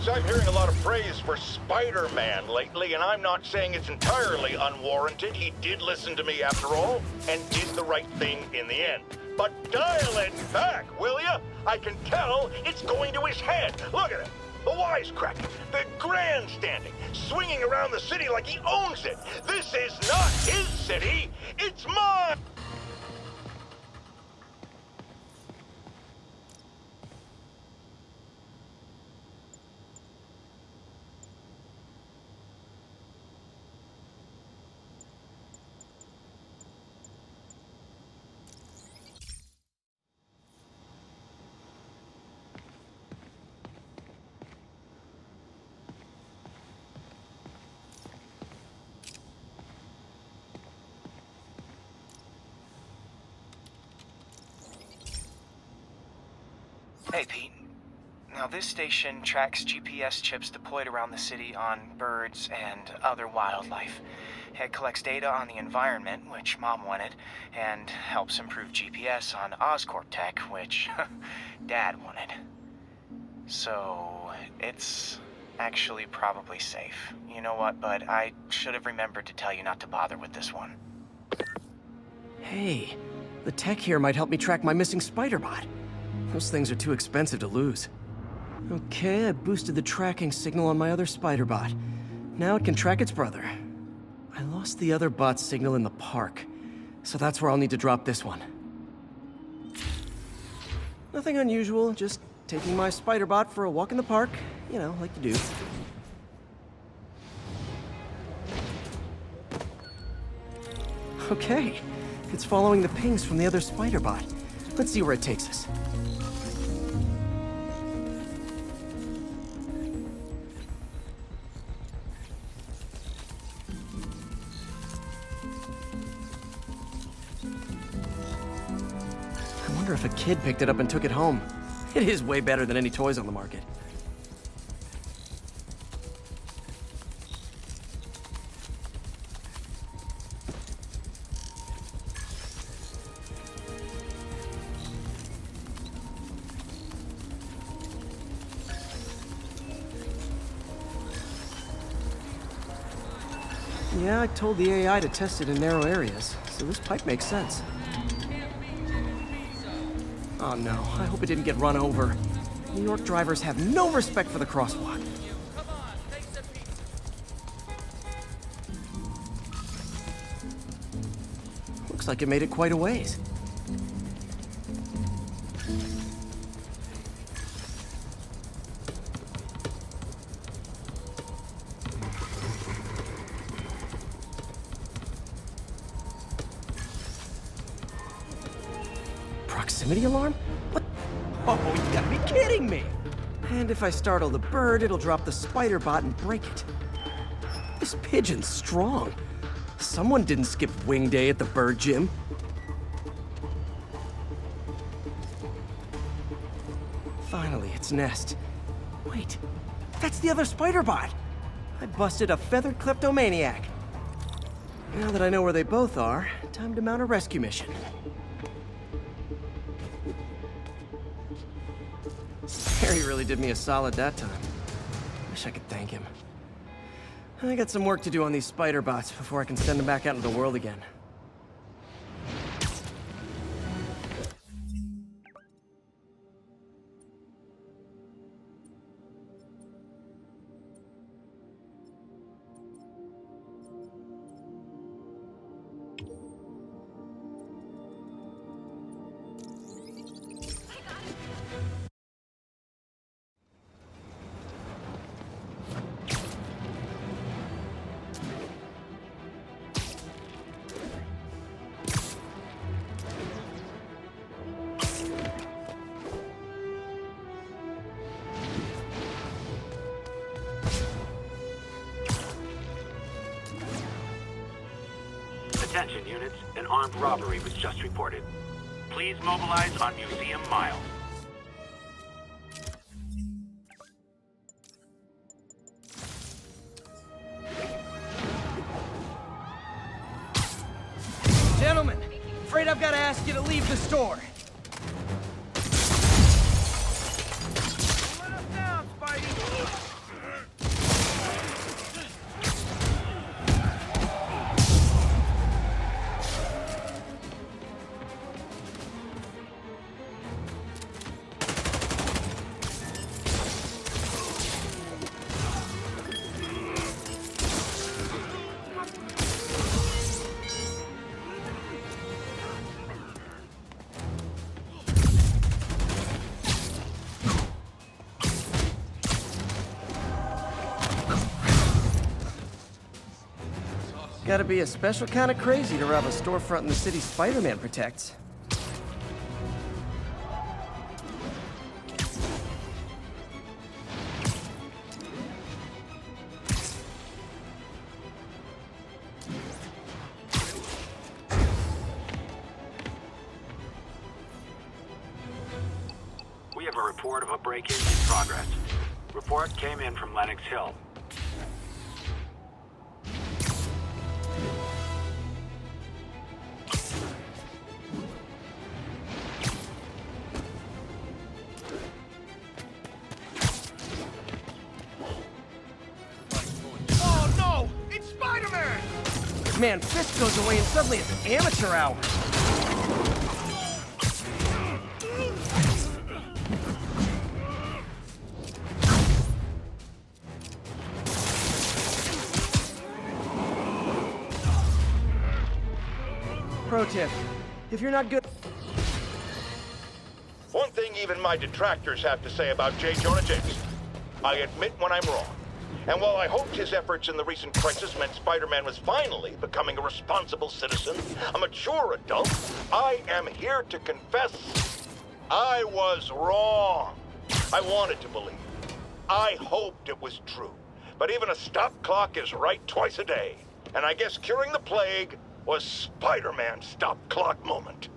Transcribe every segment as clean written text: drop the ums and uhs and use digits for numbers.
I'm hearing a lot of praise for Spider-Man lately, and I'm not saying it's entirely unwarranted. He did listen to me after all, and did the right thing in the end. But dial it back, will ya? I can tell it's going to his head. Look at him. The wisecracking, the grandstanding, swinging around the city like he owns it. This is not his city, it's mine! Hey, Pete. Now, this station tracks GPS chips deployed around the city on birds and other wildlife. It collects data on the environment, which Mom wanted, and helps improve GPS on Oscorp tech, which Dad wanted. So, it's actually probably safe. You know what, bud? I should have remembered to tell you not to bother with this one. Hey, the tech here might help me track my missing spider-bot. Those things are too expensive to lose. Okay, I boosted the tracking signal on my other spider-bot. Now it can track its brother. I lost the other bot's signal in the park, so that's where I'll need to drop this one. Nothing unusual, just taking my spider-bot for a walk in the park. You know, like you do. Okay, it's following the pings from the other spider-bot. Let's see where it takes us. I wonder if a kid picked it up and took it home. It is way better than any toys on the market. Yeah, I told the AI to test it in narrow areas, so this pipe makes sense. Oh no, I hope it didn't get run over. New York drivers have no respect for the crosswalk. Looks like it made it quite a ways. Proximity alarm? What? Oh, you gotta be kidding me! And if I startle the bird, it'll drop the spider bot and break it. This pigeon's strong. Someone didn't skip wing day at the bird gym. Finally, its nest. Wait, that's the other spider bot! I busted a feathered kleptomaniac. Now that I know where they both are, time to mount a rescue mission. Harry really did me a solid that time. Wish I could thank him. I got some work to do on these spider bots before I can send them back out into the world again. Attention units, an armed robbery was just reported. Please mobilize on Museum Mile. Gentlemen, afraid I've got to ask you to leave the store. Let us down, Spidey! Gotta be a special kind of crazy to rob a storefront in the city Spider-Man protects. We have a report of a break-in in progress. Report came in from Lenox Hill. Oh no! It's Spider-Man! Man, Fist goes away and suddenly it's amateur hour. Pro tip, if you're not good... One thing even my detractors have to say about J. Jonah Jameson. I admit when I'm wrong. And while I hoped his efforts in the recent crisis meant Spider-Man was finally becoming a responsible citizen, a mature adult, I am here to confess I was wrong. I wanted to believe. I hoped it was true. But even a stop clock is right twice a day. And I guess curing the plague was Spider-Man's stop clock moment.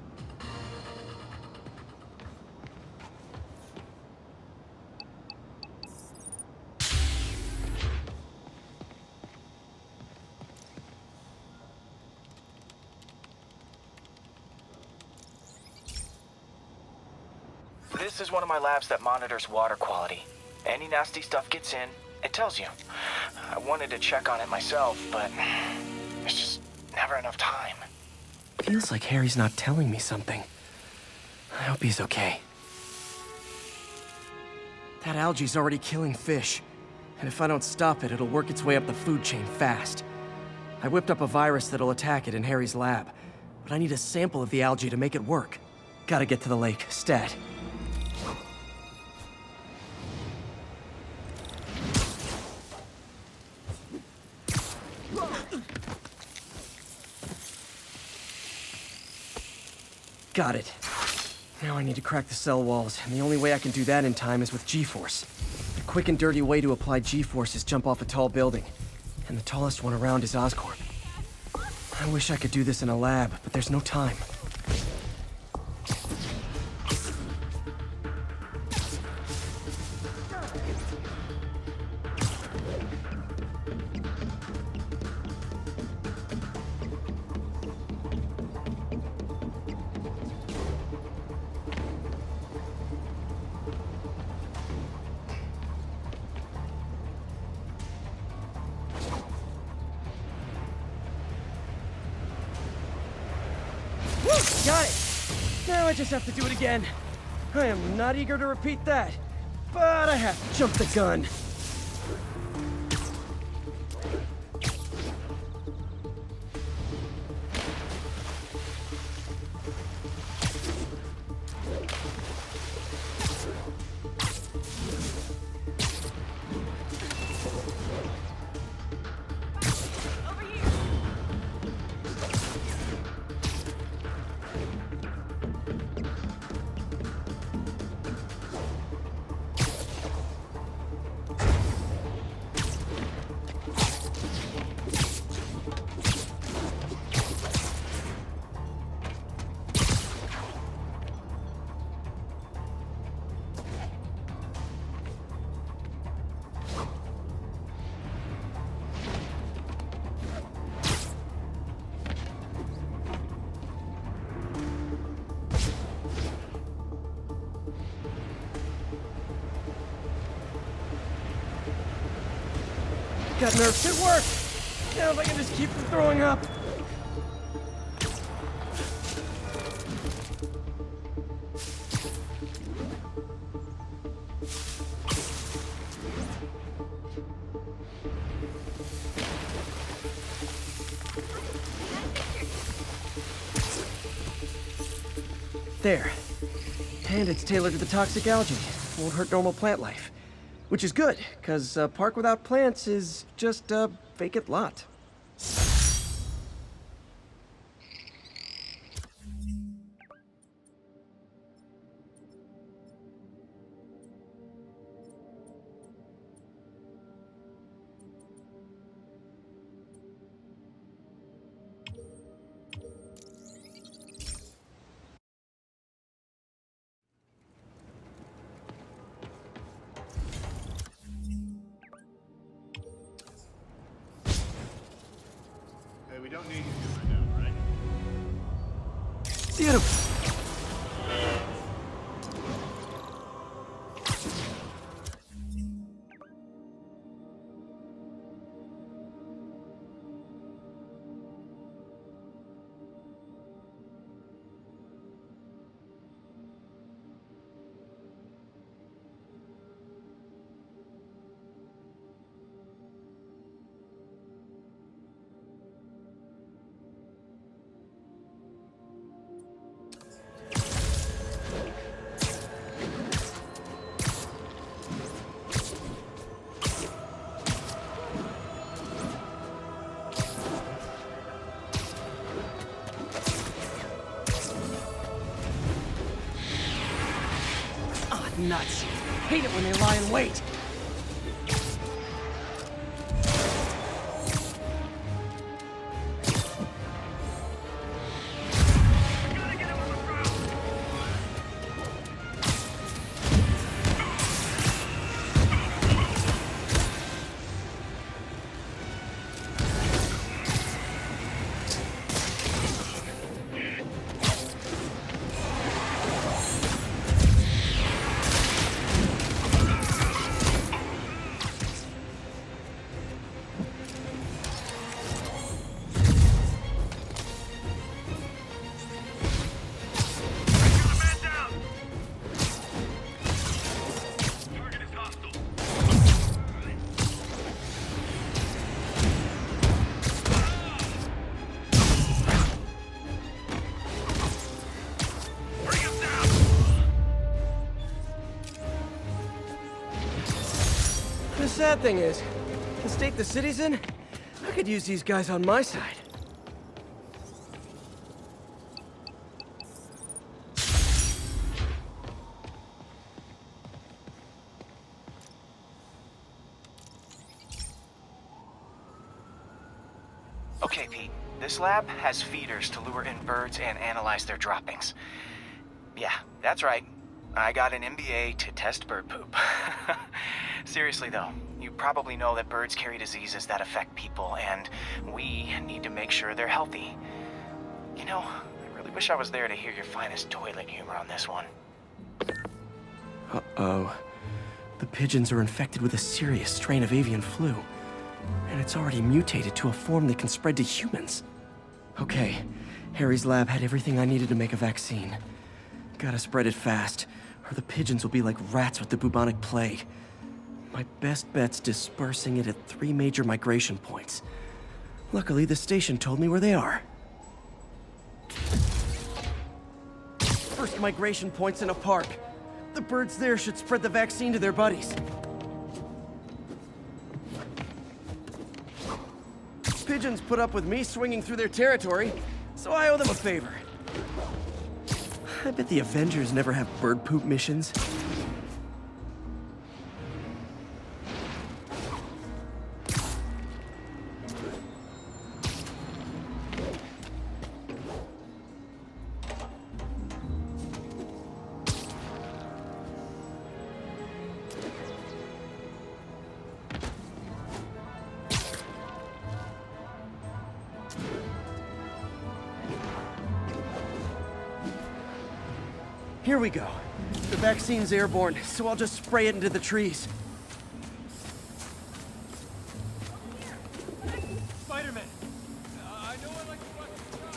This is one of my labs that monitors water quality. Any nasty stuff gets in, it tells you. I wanted to check on it myself, but there's just never enough time. Feels like Harry's not telling me something. I hope he's okay. That algae's already killing fish. And if I don't stop it, it'll work its way up the food chain fast. I whipped up a virus that'll attack it in Harry's lab. But I need a sample of the algae to make it work. Gotta get to the lake, stat. Got it. Now I need to crack the cell walls, and the only way I can do that in time is with G-Force. The quick and dirty way to apply G-Force is jump off a tall building, and the tallest one around is Oscorp. I wish I could do this in a lab, but there's no time. Got it! Now I just have to do it again. I am not eager to repeat that, but I have to jump the gun. Got nerfed, it worked! Now if I can just keep from throwing up. There. And it's tailored to the toxic algae. Won't hurt normal plant life. Which is good, because a park without plants is just a vacant lot. we don't need you right now, right? Beautiful. Nuts. Hate it when they lie in wait. The sad thing is, the state the city's in, I could use these guys on my side. Okay, Pete. This lab has feeders to lure in birds and analyze their droppings. Yeah, that's right. I got an MBA to test bird poop. Seriously though, you probably know that birds carry diseases that affect people, and we need to make sure they're healthy. You know, I really wish I was there to hear your finest toilet humor on this one. Uh-oh. The pigeons are infected with a serious strain of avian flu. And it's already mutated to a form that can spread to humans. Okay, Harry's lab had everything I needed to make a vaccine. Gotta spread it fast, or the pigeons will be like rats with the bubonic plague. My best bet's dispersing it at 3 major migration points. Luckily, the station told me where they are. First migration point's in a park. The birds there should spread the vaccine to their buddies. Pigeons put up with me swinging through their territory, so I owe them a favor. I bet the Avengers never have bird poop missions. Here we go. The vaccine's airborne, so I'll just spray it into the trees. Spider-Man! I know I like to watch the show.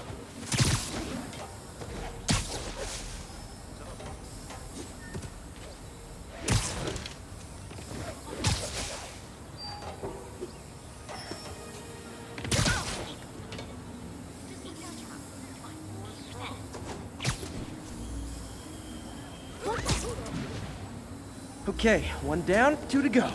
Okay, 1 down, 2 to go.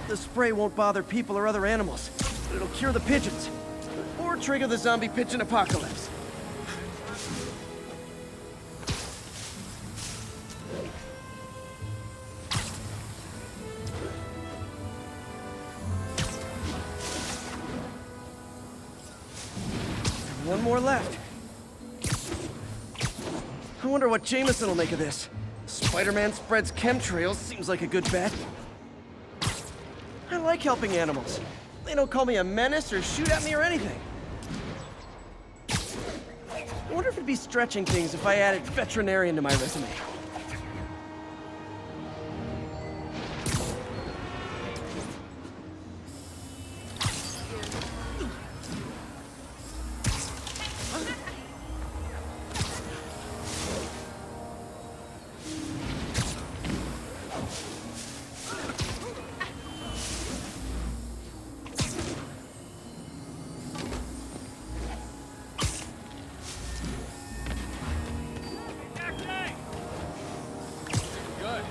The spray won't bother people or other animals, but it'll cure the pigeons. Or trigger the zombie pigeon apocalypse. One more left. I wonder what Jameson will make of this. Spider-Man spreads chemtrails seems like a good bet. I like helping animals. They don't call me a menace or shoot at me or anything. I wonder if it'd be stretching things if I added veterinarian to my resume. Good.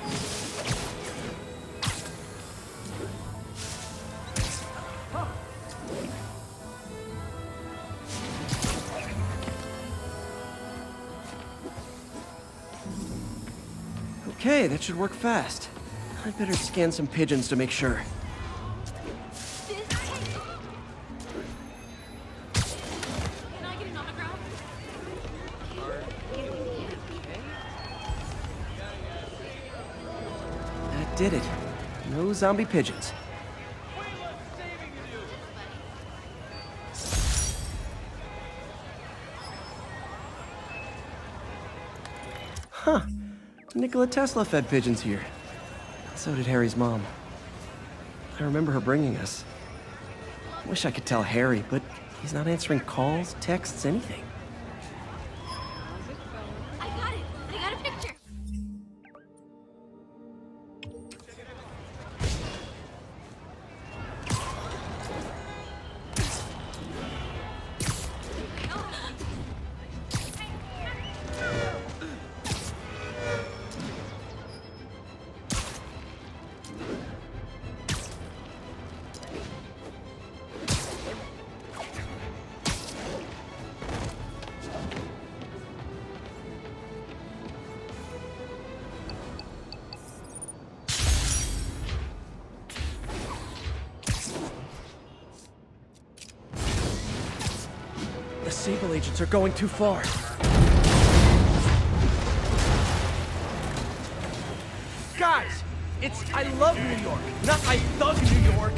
Okay, that should work fast. I'd better scan some pigeons to make sure. Can I get an autograph? That did it. No zombie pigeons. Huh. Nikola Tesla fed pigeons here. So did Harry's mom. I remember her bringing us. Wish I could tell Harry, but he's not answering calls, texts, anything. I got it. I got a picture. The Sable agents are going too far. Guys, it's I love New York, not I thug New York.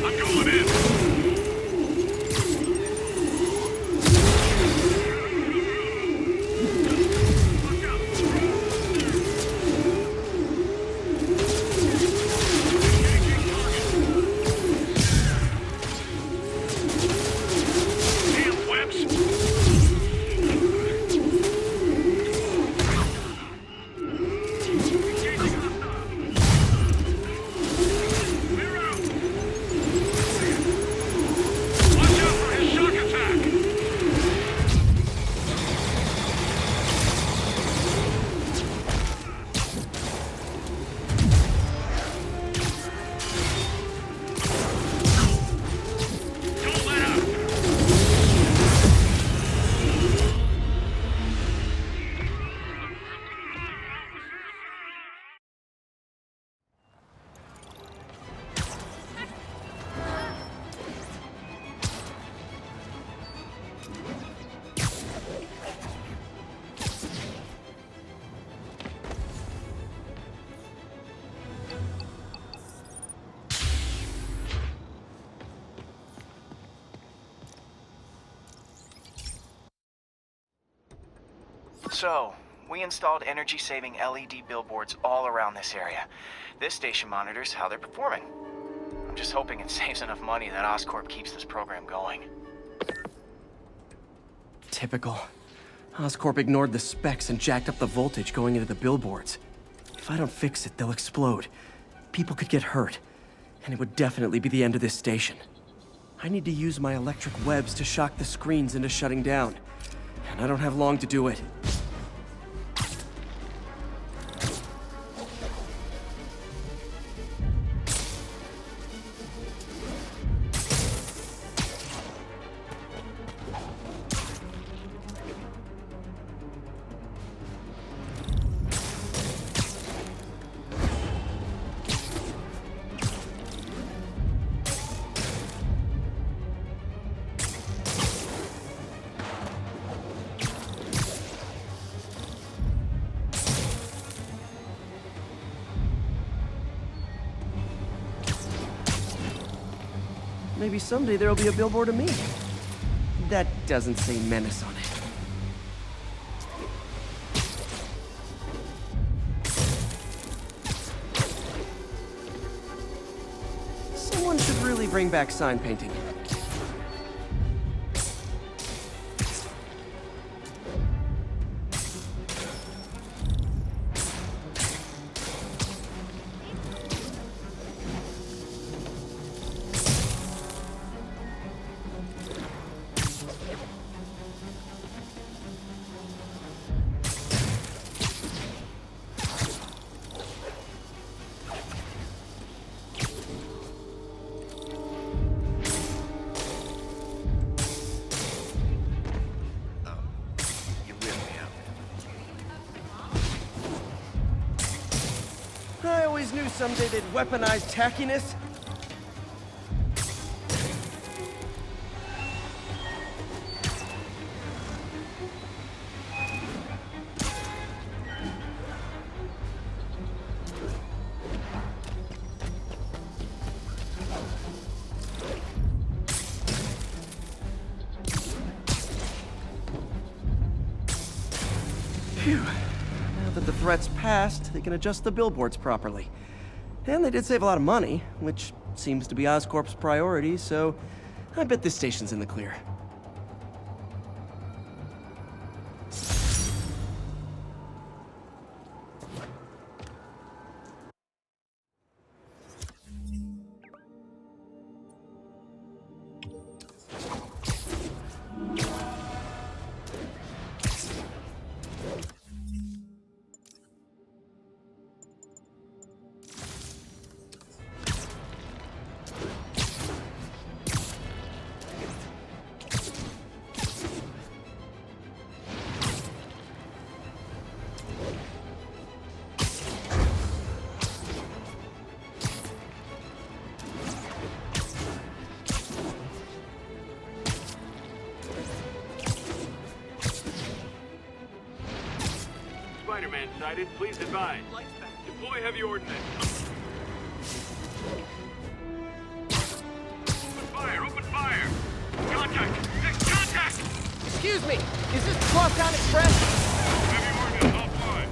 I'm going in. Damn webs. Clear out. Watch out for his shock attack. Don't let up. So, we installed energy-saving LED billboards all around this area. This station monitors how they're performing. I'm just hoping it saves enough money that Oscorp keeps this program going. Typical. Oscorp ignored the specs and jacked up the voltage going into the billboards. If I don't fix it, they'll explode. People could get hurt. And it would definitely be the end of this station. I need to use my electric webs to shock the screens into shutting down. And I don't have long to do it. Maybe someday there'll be a billboard of me. That doesn't say menace on it. Someone should really bring back sign painting. I always knew someday they'd weaponize tackiness. Phew. Now that the threat's passed, they can adjust the billboards properly. And they did save a lot of money, which seems to be Oscorp's priority, so I bet this station's in the clear. Spider-Man sighted. Please advise. Deploy heavy ordnance. Open fire! Open fire! Contact! Contact! Excuse me, is this Crosstown Express? Heavy ordnance offline.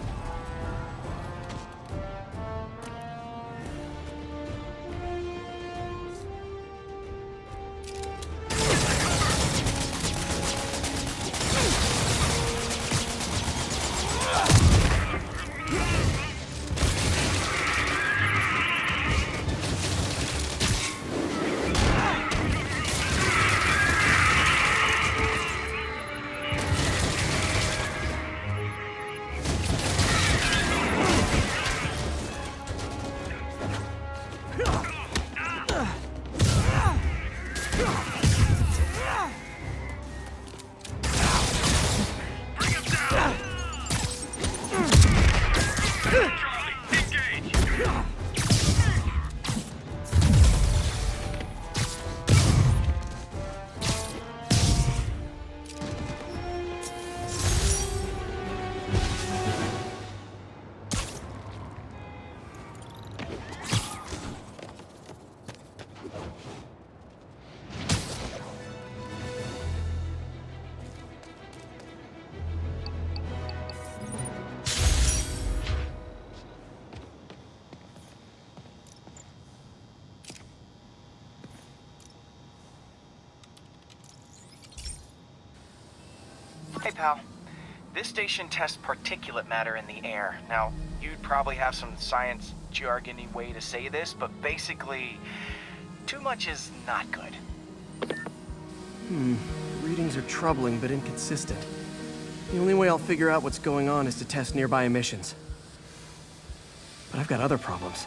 Hey, pal. This station tests particulate matter in the air. Now, you'd probably have some science jargony way to say this, but basically, too much is not good. Readings are troubling but inconsistent. The only way I'll figure out what's going on is to test nearby emissions. But I've got other problems.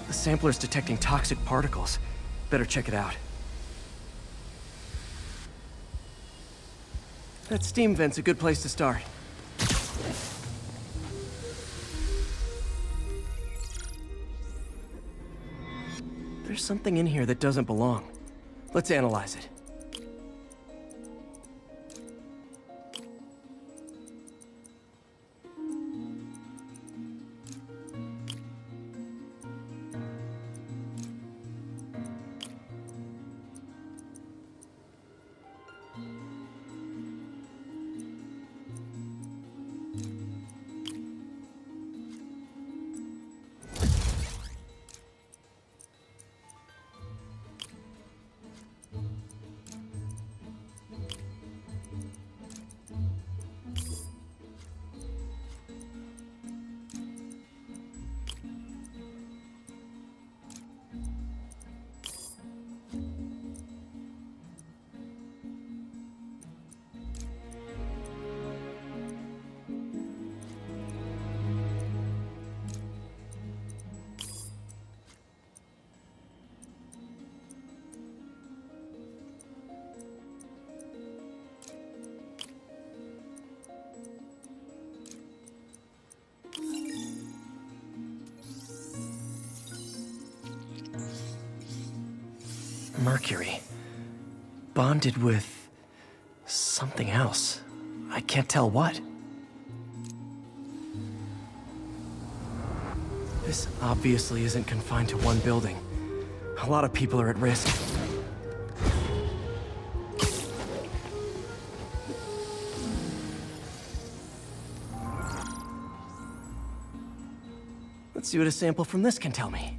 The sampler's detecting toxic particles. Better check it out. That steam vent's a good place to start. There's something in here that doesn't belong. Let's analyze it. Mercury. Bonded with... something else. I can't tell what. This obviously isn't confined to one building. A lot of people are at risk. Let's see what a sample from this can tell me.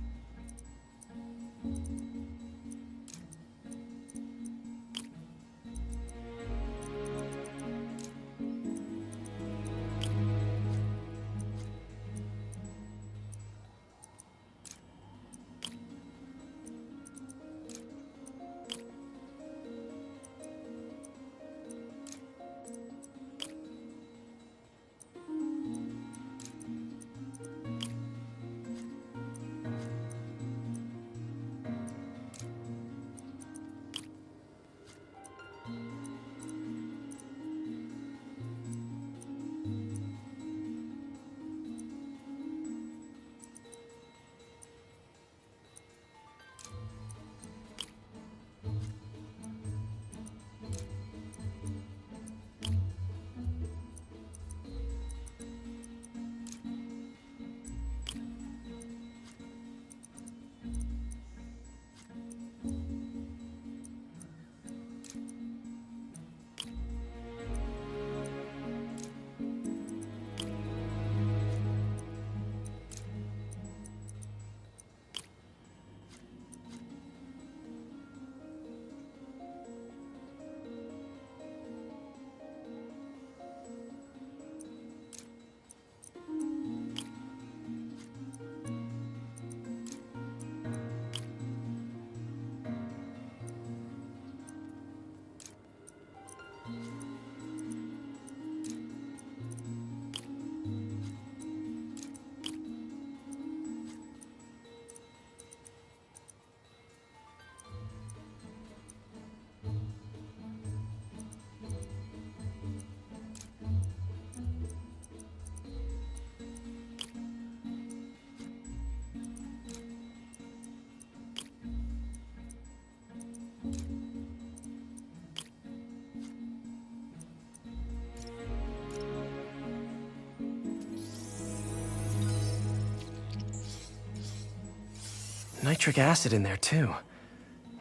Nitric acid in there too,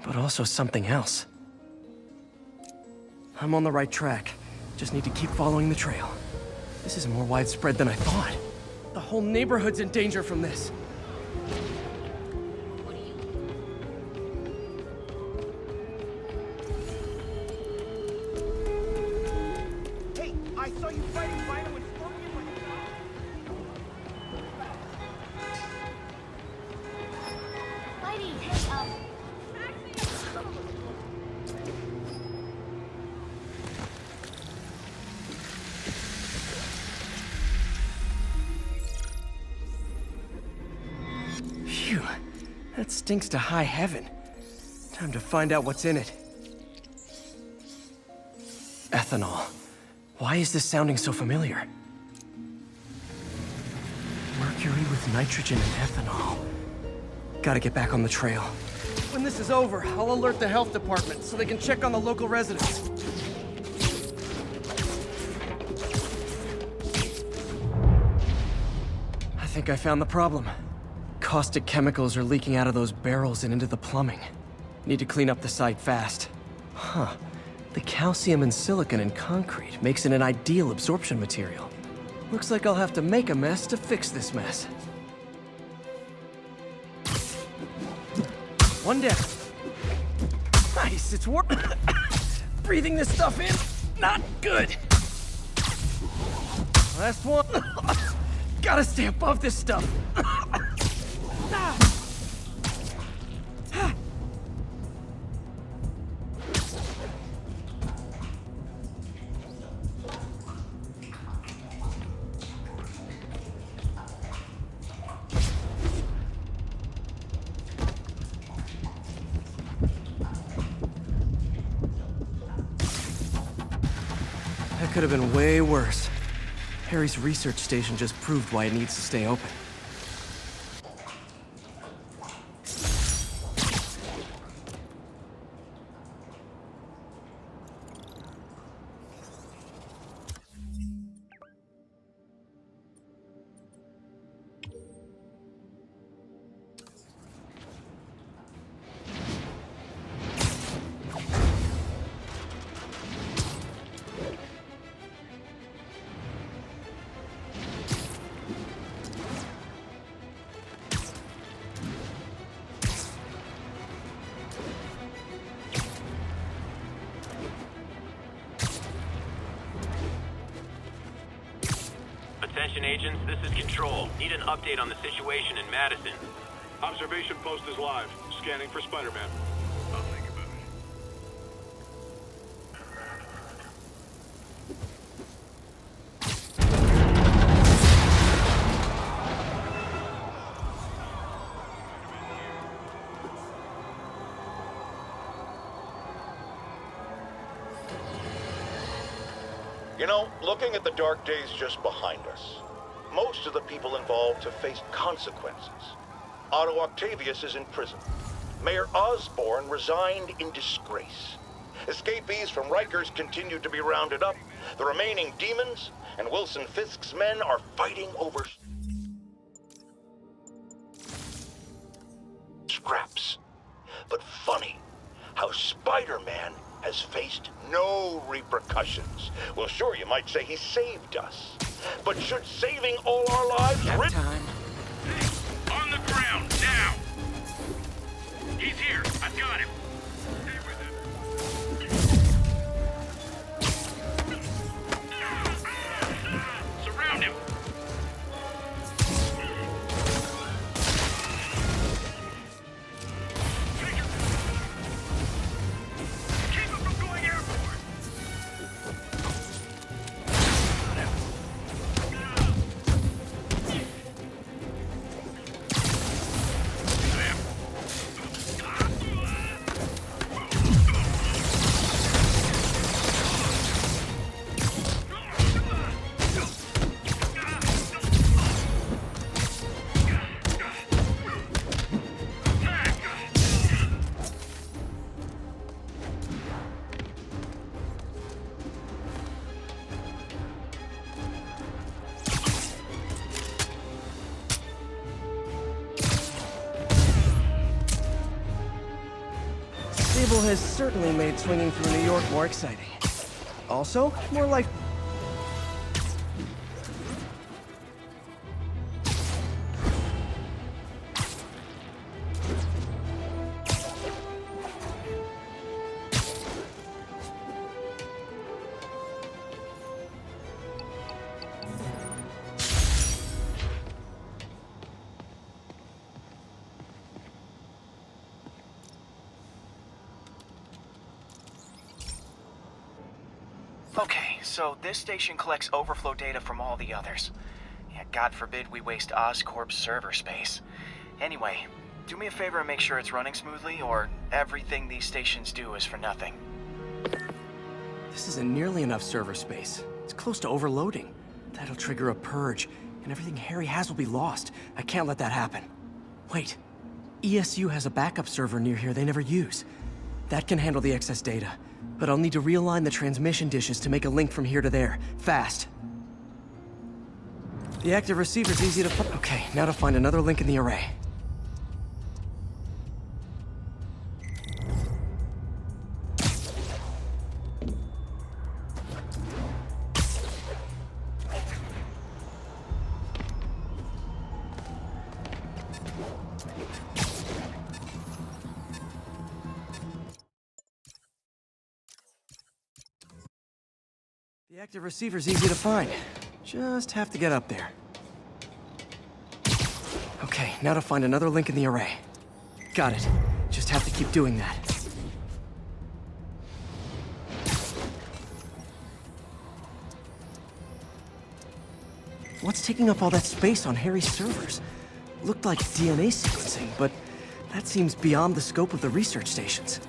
but also something else. I'm on the right track. Just need to keep following the trail. This is more widespread than I thought. The whole neighborhood's in danger from this. Hey, I saw you fighting Rhino and Scorpion like Lady, hey, Phew, that stinks to high heaven. Time to find out what's in it. Ethanol. Why is this sounding so familiar? Mercury with nitrogen and ethanol. Gotta get back on the trail. When this is over, I'll alert the health department so they can check on the local residents. I think I found the problem. Caustic chemicals are leaking out of those barrels and into the plumbing. Need to clean up the site fast. Huh. The calcium and silicon in concrete makes it an ideal absorption material. Looks like I'll have to make a mess to fix this mess. One down. Nice, it's warm. Breathing this stuff in, not good. Last one. Gotta stay above this stuff. That could have been way worse. Harry's research station just proved why it needs to stay open. agents, this is Control. Need an update on the situation in Madison. Observation post is live. Scanning for Spider-Man. I'll think about it. You know, looking at the dark days just behind us, most of the people involved have faced consequences. Otto Octavius is in prison. Mayor Osborn resigned in disgrace. Escapees from Rikers continue to be rounded up. The remaining demons and Wilson Fisk's men are fighting over scraps. But funny how Spider-Man has faced no repercussions. Well, sure, you might say he saved us. But should saving all our lives Time. On the ground, now! He's here. I've got him. Stay with him. Surround him. Keep him from going airborne. Sable has certainly made swinging through New York more exciting. Also, more life. Okay, so this station collects overflow data from all the others. Yeah, God forbid we waste Oscorp's server space. Anyway, do me a favor and make sure it's running smoothly, or everything these stations do is for nothing. This isn't nearly enough server space. It's close to overloading. That'll trigger a purge, and everything Harry has will be lost. I can't let that happen. Wait. ESU has a backup server near here they never use. That can handle the excess data, but I'll need to realign the transmission dishes to make a link from here to there, fast. The active receiver's easy to find. Okay, now to find another link in the array. The active receiver's easy to find. Just have to get up there. Okay, now to find another link in the array. Got it. Just have to keep doing that. What's taking up all that space on Harry's servers? Looked like DNA sequencing, but that seems beyond the scope of the research stations.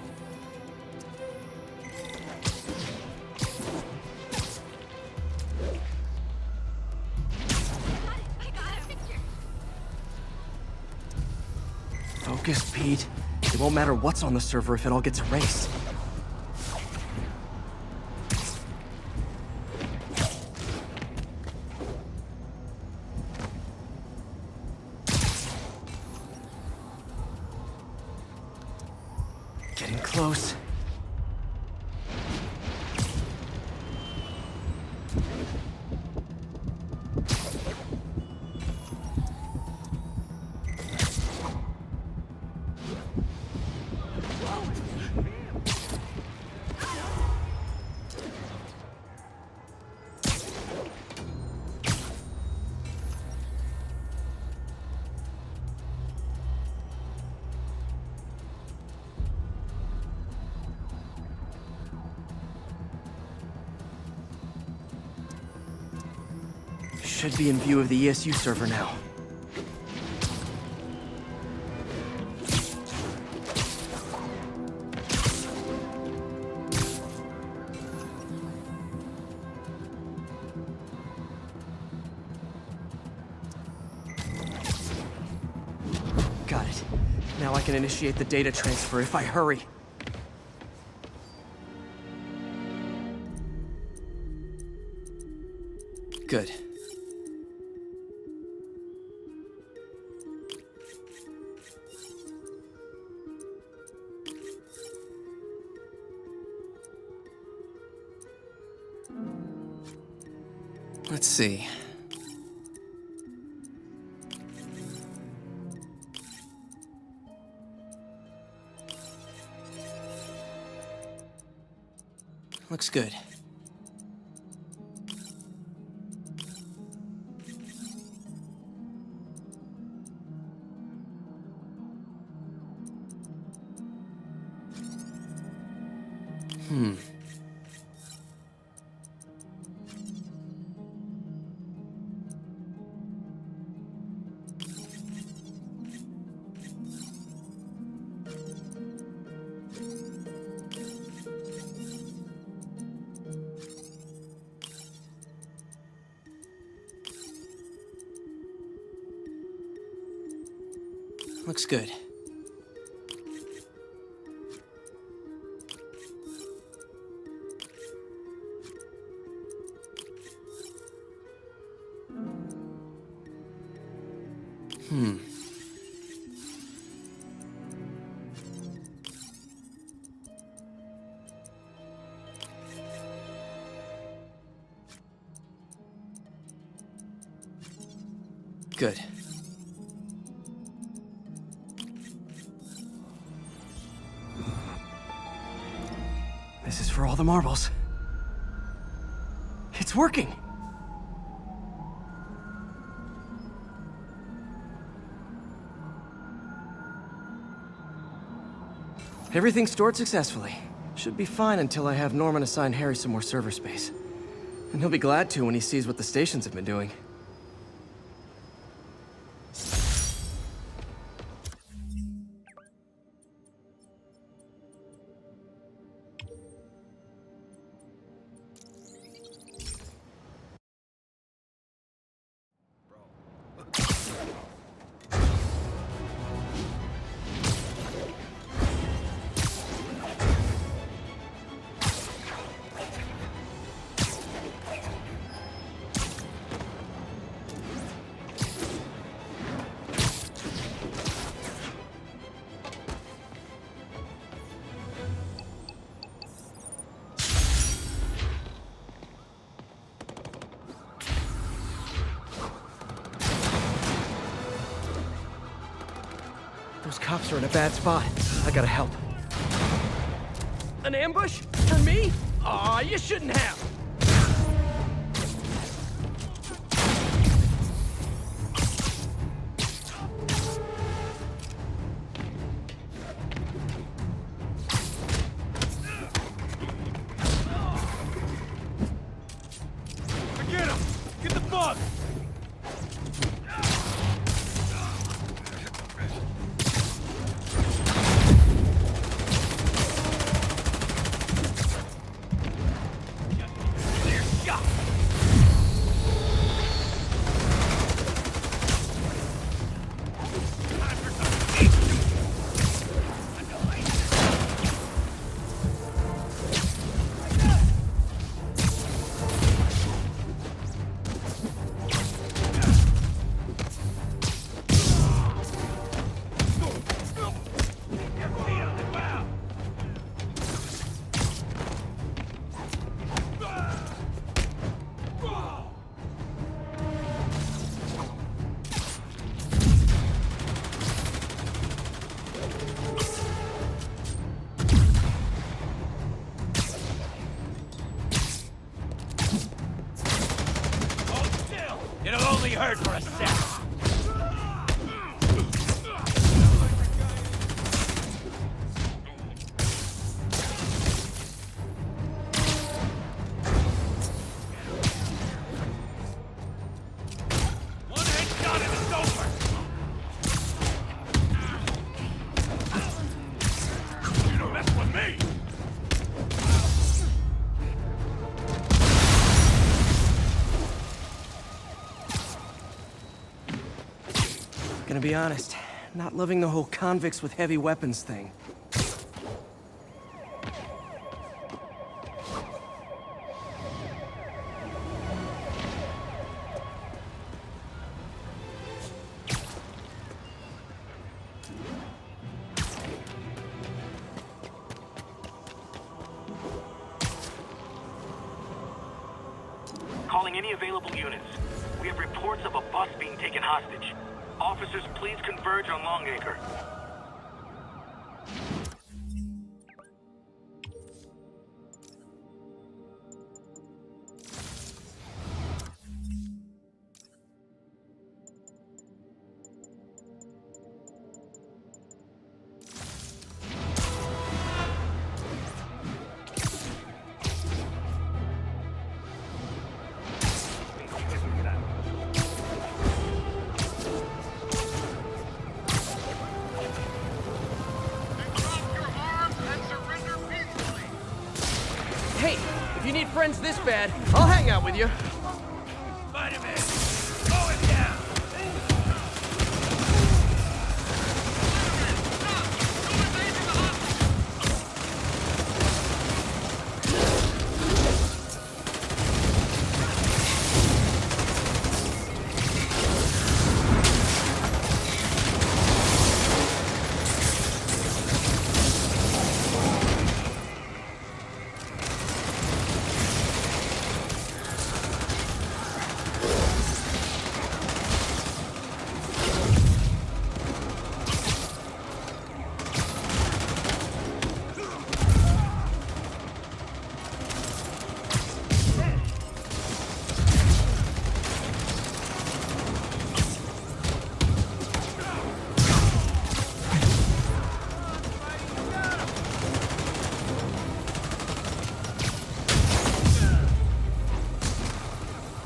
Focus, Pete. It won't matter what's on the server if it all gets erased. Getting close. Should be in view of the ESU server now. Got it. Now I can initiate the data transfer if I hurry. Good. Let's see. Looks good. Looks good. Good. This is for all the marbles. It's working! Everything stored successfully. Should be fine until I have Norman assign Harry some more server space. And he'll be glad to when he sees what the stations have been doing. Those cops are in a bad spot. I gotta help. An ambush? For me? Aw, you shouldn't have! Get him! Get the bug! gonna be honest. Not loving the whole convicts with heavy weapons thing. Calling any available units. We have reports of a bus being taken hostage. Officers, please converge on Longacre. Hey, if you need friends this bad, I'll hang out with you. Spider-Man, going down!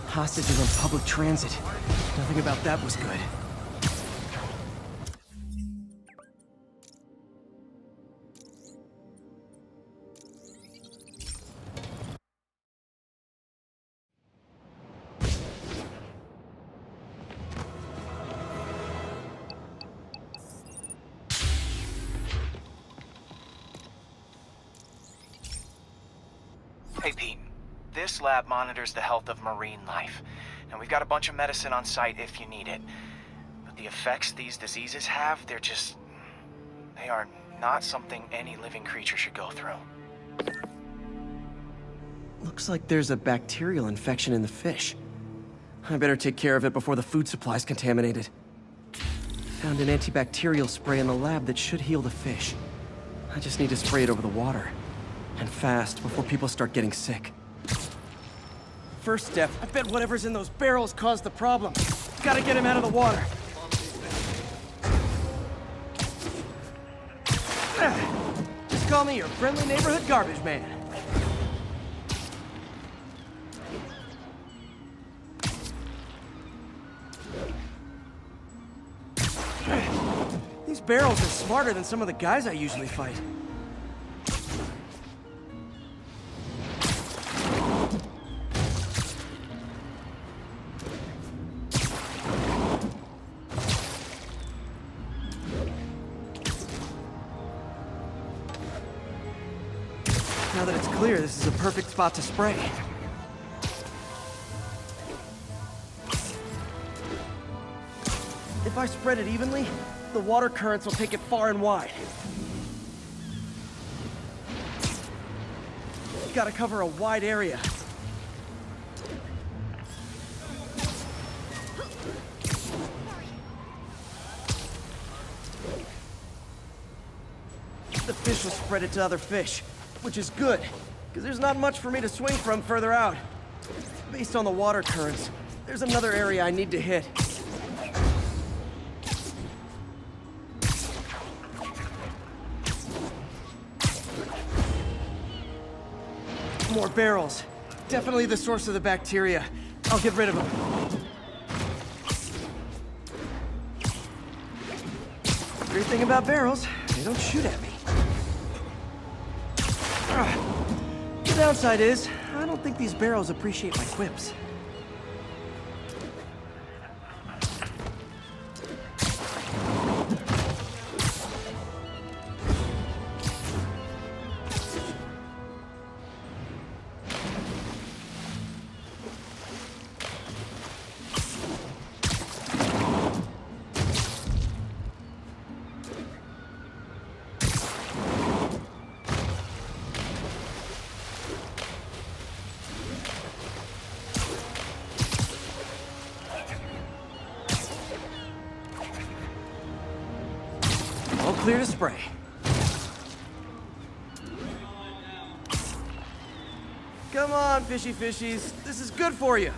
Hostages on public transit. Nothing about that was good. Hey, Pete. This lab monitors the health of marine life. And we've got a bunch of medicine on site if you need it. But the effects these diseases have, they are not something any living creature should go through. Looks like there's a bacterial infection in the fish. I better take care of it before the food supply's contaminated. Found an antibacterial spray in the lab that should heal the fish. I just need to spray it over the water. And fast, before people start getting sick. First step, I bet whatever's in those barrels caused the problem. Gotta get him out of the water. Just call me your friendly neighborhood garbage man. These barrels are smarter than some of the guys I usually fight. Now that it's clear, this is a perfect spot to spray. If I spread it evenly, the water currents will take it far and wide. Gotta cover a wide area. The fish will spread it to other fish, which is good, because there's not much for me to swing from further out. Based on the water currents, there's another area I need to hit. More barrels. Definitely the source of the bacteria. I'll get rid of them. Great thing about barrels, they don't shoot at me. The downside is, I don't think these barrels appreciate my quips. All clear to spray. Come on, fishy fishies. This is good for you.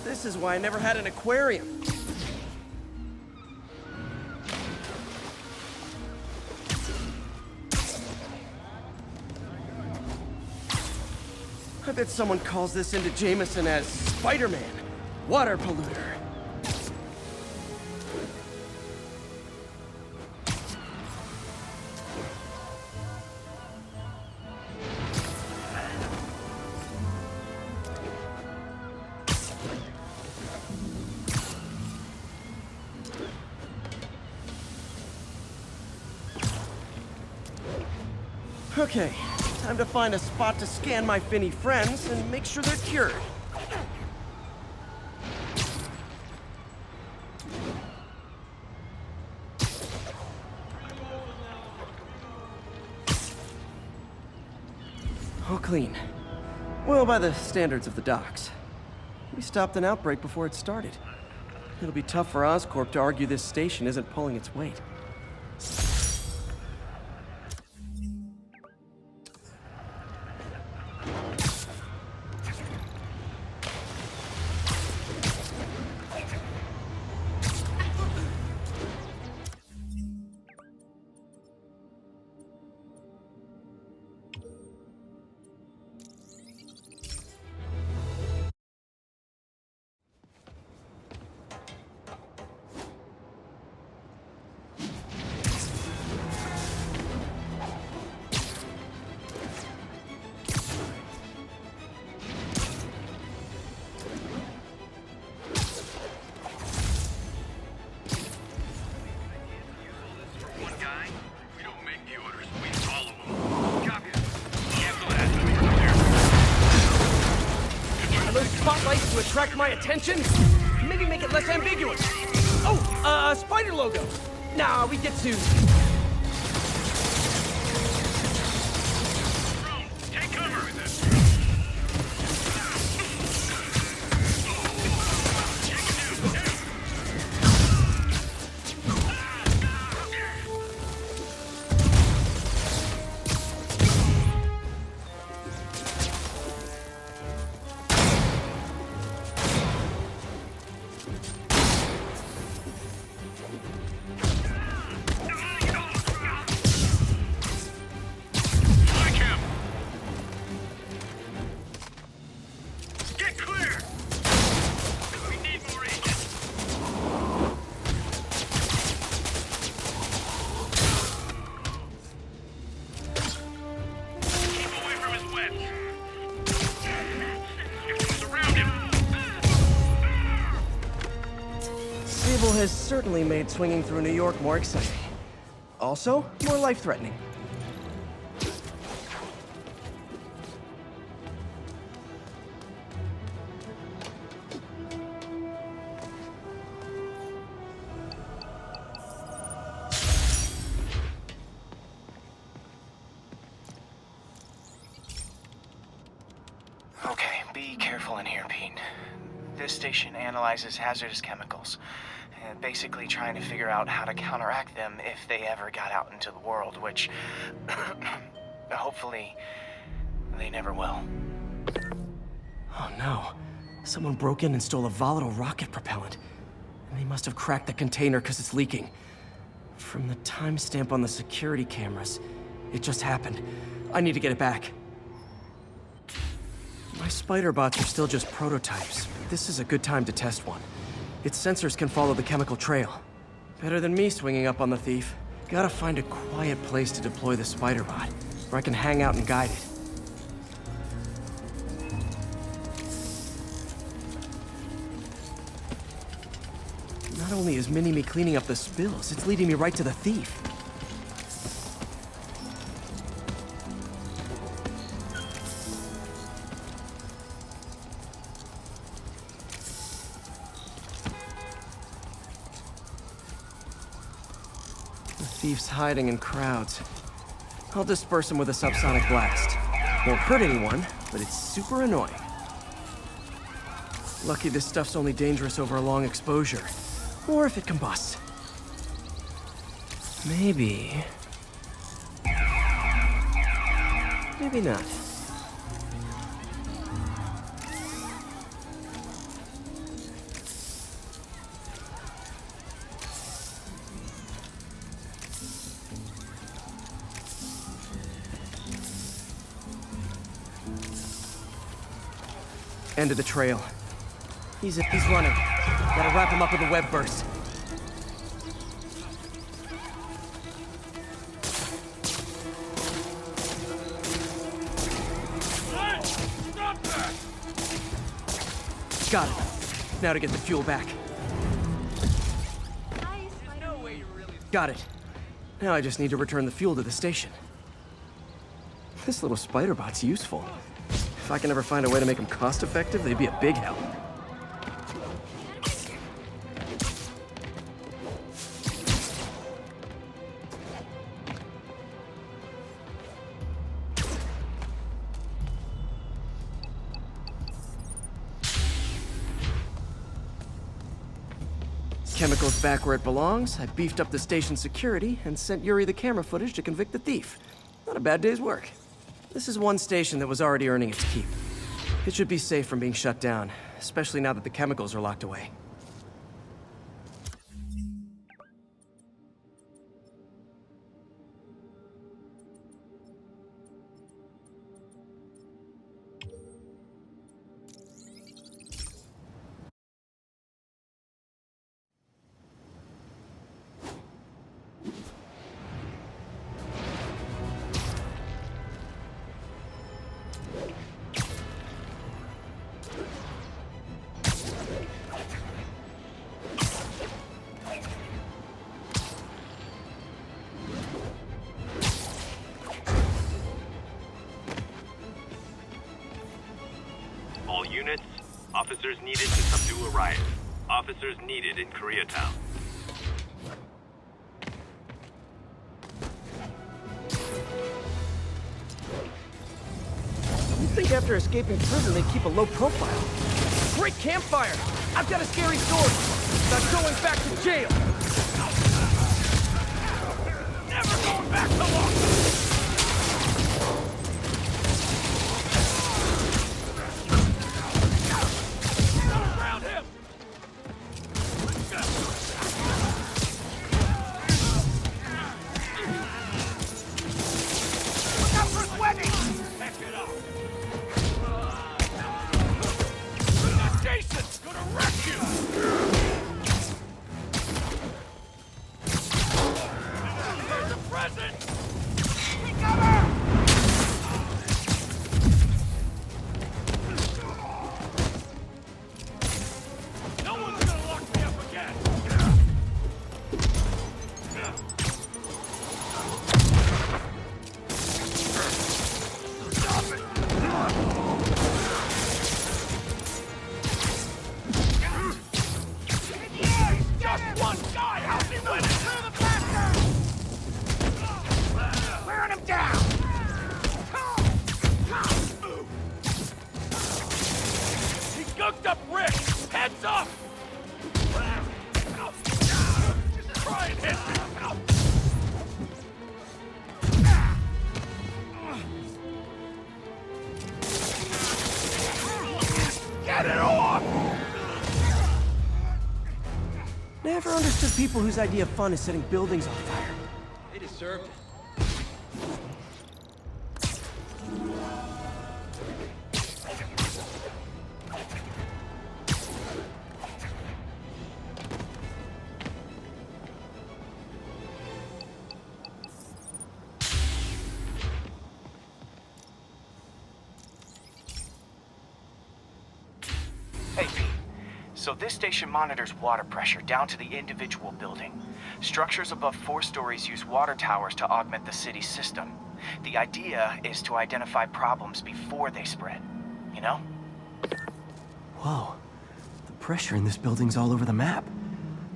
This is why I never had an aquarium. I bet someone calls this into Jameson as Spider-Man, water polluter. Okay, time to find a spot to scan my finny friends and make sure they're cured. All clean. Well, by the standards of the docks. We stopped an outbreak before it started. It'll be tough for Oscorp to argue this station isn't pulling its weight. One guy, we don't make the orders, we follow them. Copy. Cancel that. Are those spotlights to attract my attention? Maybe make it less ambiguous. Oh, spider logo. Nah, we get to... Drone, take cover. Like him. Get clear. We need more agents. Keep away from his webs. Surround him. Sable has certainly made swinging through New York more exciting. Also, more life-threatening. Okay, be careful in here, Pete. This station analyzes hazardous chemicals, basically trying to figure out how to counteract them if they ever got out into the world, which hopefully they never will. Oh no. Someone broke in and stole a volatile rocket propellant. And they must have cracked the container because it's leaking. From the timestamp on the security cameras, it just happened. I need to get it back. My spider bots are still just prototypes. This is a good time to test one. Its sensors can follow the chemical trail. Better than me swinging up on the thief. Gotta find a quiet place to deploy the spider bot, where I can hang out and guide it. Not only is Mini-Me cleaning up the spills, it's leading me right to the thief. The thief's hiding in crowds. I'll disperse him with a subsonic blast. Won't hurt anyone, but it's super annoying. Lucky this stuff's only dangerous over a long exposure. Or if it combusts. Maybe... maybe not. End of the trail. He's running. Gotta wrap him up with a web burst. Stop that! Got it. Now to get the fuel back. Hi, Spider. No way you really... Got it. Now I just need to return the fuel to the station. This little spider bot's useful. If I can ever find a way to make them cost-effective, they'd be a big help. Chemicals back where it belongs. I beefed up the station's security and sent Yuri the camera footage to convict the thief. Not a bad day's work. This is one station that was already earning its keep. It should be safe from being shut down, especially now that the chemicals are locked away. All units, officers needed to subdue a riot. Officers needed in Koreatown. You'd think after escaping prison they'd keep a low profile. Great campfire! I've got a scary story about going back to jail! Never going back to law! Around him! Look out for his webbing! Back it up! Jason! Gonna wreck you! There's a present! Take cover! No one's gonna lock me up again! Stop it! Just one guy! How's he winning? Through the blaster! Wearing him down! He gunked up Rick! Heads up! Just try and hit me! Get it off! Never understood people whose idea of fun is setting buildings on fire. They deserved it. Hey, Pete. So this station monitors water pressure down to the individual building. Structures above 4 stories use water towers to augment the city's system. The idea is to identify problems before they spread. You know? Whoa. The pressure in this building's all over the map.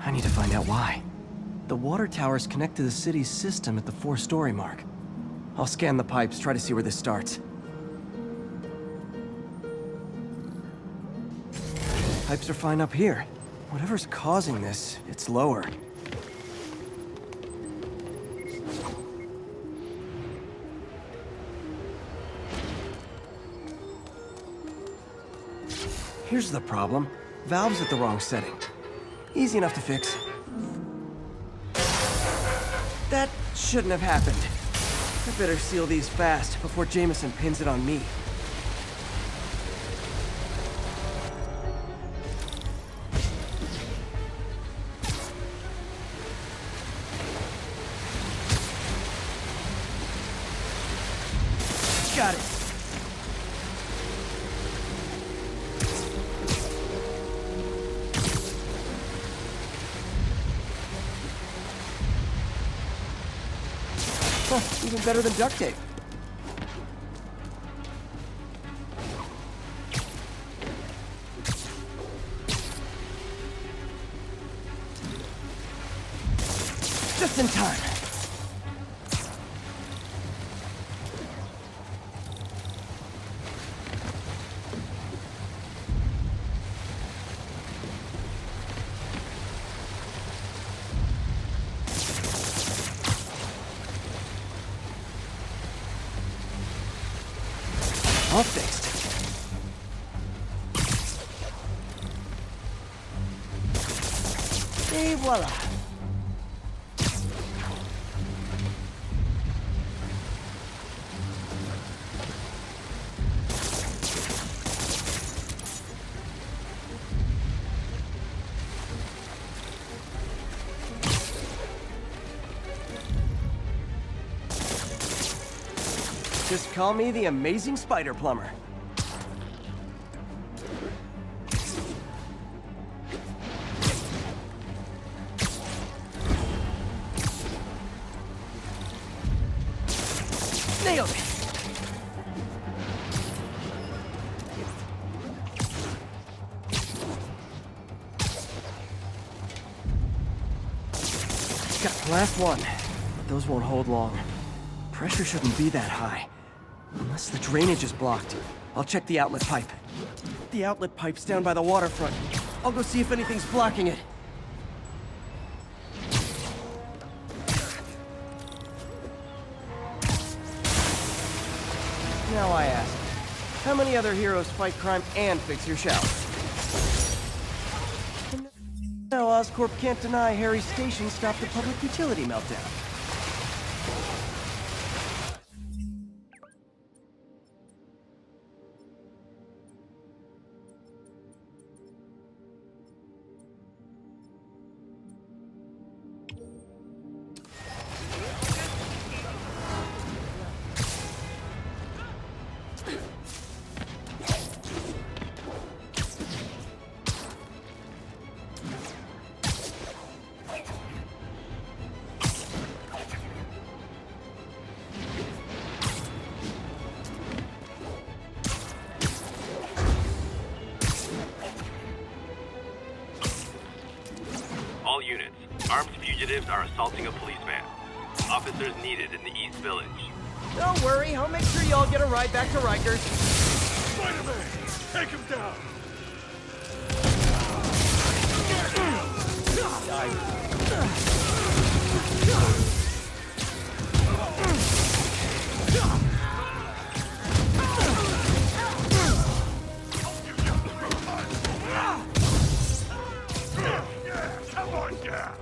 I need to find out why. The water towers connect to the city's system at the 4-story mark. I'll scan the pipes, try to see where this starts. Pipes are fine up here. Whatever's causing this, it's lower. Here's the problem. Valve's at the wrong setting. Easy enough to fix. That shouldn't have happened. I better seal these fast before Jameson pins it on me. Got it. Huh, even better than duct tape. Just in time. All fixed. Et voila. Just call me the amazing spider plumber. Nailed it! Got the last one, but those won't hold long. Pressure shouldn't be that high. Unless the drainage is blocked. I'll check the outlet pipe. The outlet pipe's down by the waterfront. I'll go see if anything's blocking it. Now I ask, how many other heroes fight crime and fix your shower? Now Oscorp can't deny Harry's station stopped the public utility meltdown. All units, armed fugitives are assaulting a policeman. Officers needed in the East Village. Don't worry, I'll make sure y'all get a ride back to Rikers. Spider-Man! Take him down! Come on down!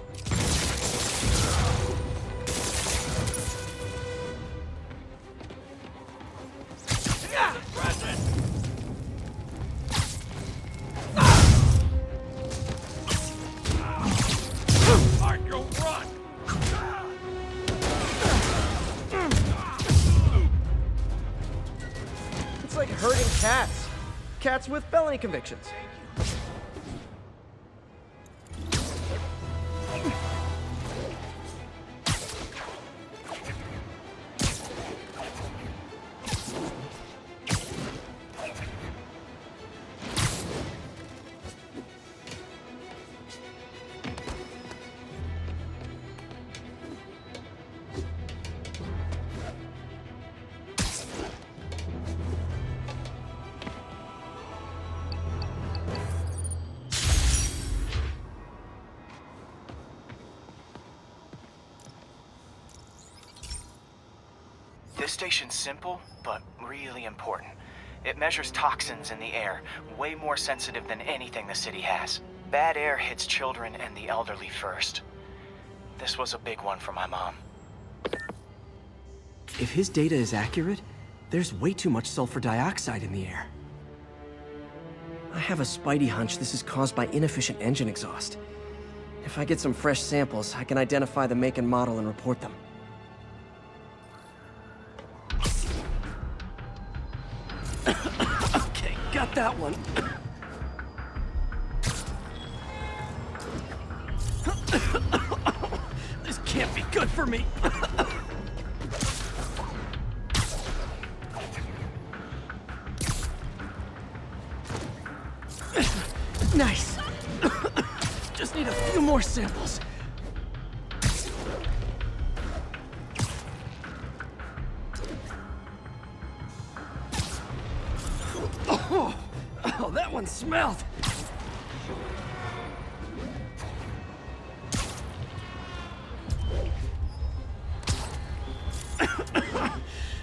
It's like herding cats. Cats with felony convictions. This station's simple, but really important. It measures toxins in the air, way more sensitive than anything the city has. Bad air hits children and the elderly first. This was a big one for my mom. If his data is accurate, there's way too much sulfur dioxide in the air. I have a Spidey hunch this is caused by inefficient engine exhaust. If I get some fresh samples, I can identify the make and model and report them. Okay, got that one. This can't be good for me. Nice. Just need a few more samples. Oh, that one smelled.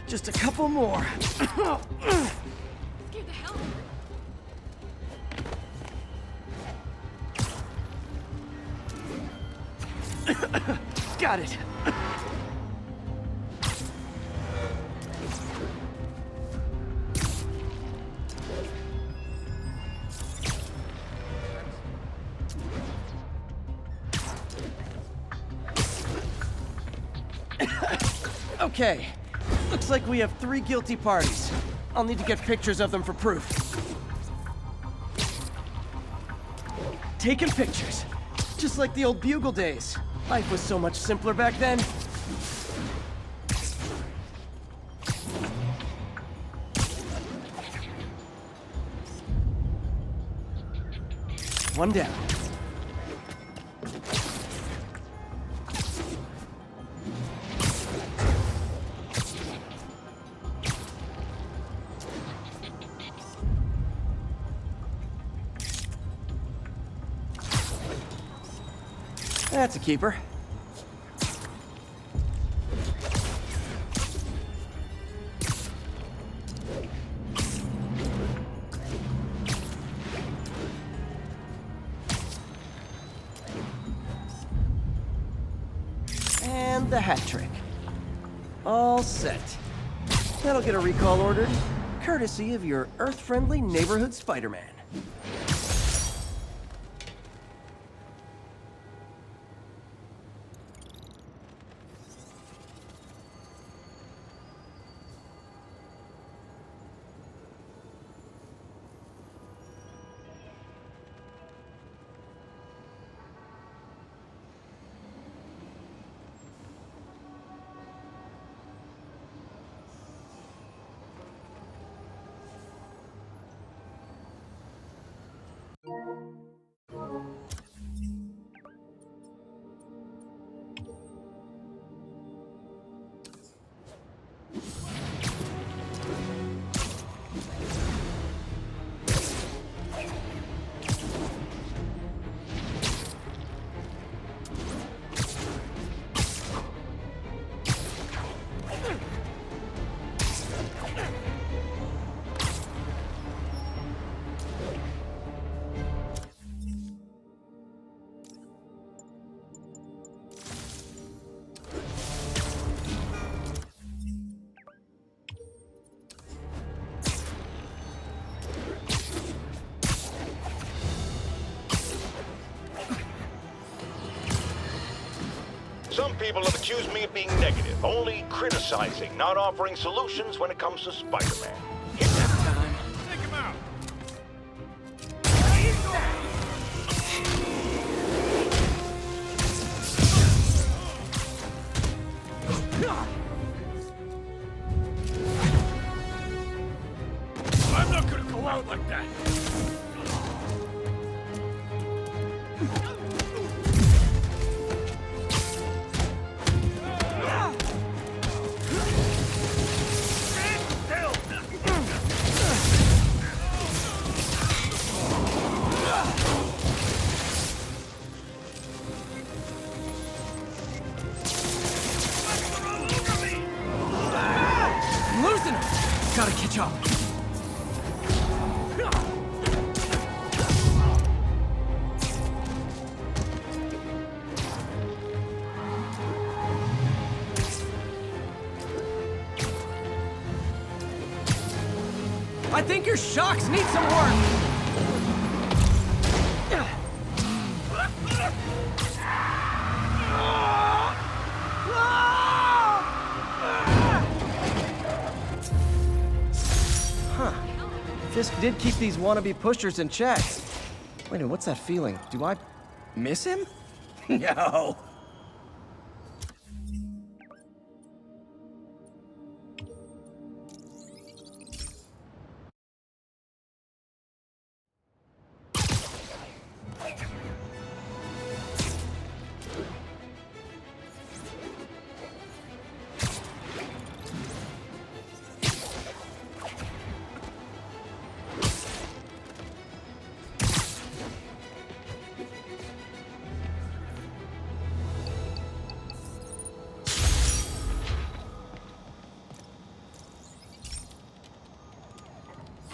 Just a couple more. Scared the hell out of me. Got it. Okay. Looks like we have 3 guilty parties. I'll need to get pictures of them for proof. Taking pictures. Just like the old Bugle days. Life was so much simpler back then. One down. That's a keeper. And the hat trick. All set. That'll get a recall ordered, courtesy of your Earth-friendly neighborhood Spider-Man. Some people have accused me of being negative, only criticizing, not offering solutions when it comes to Spider-Man. Take him out. I'm not gonna go out like that. I'm losing him! Gotta catch up. I think your shocks need some work. Huh. Fisk did keep these wannabe pushers in check. Wait a minute, what's that feeling? Do I miss him? No.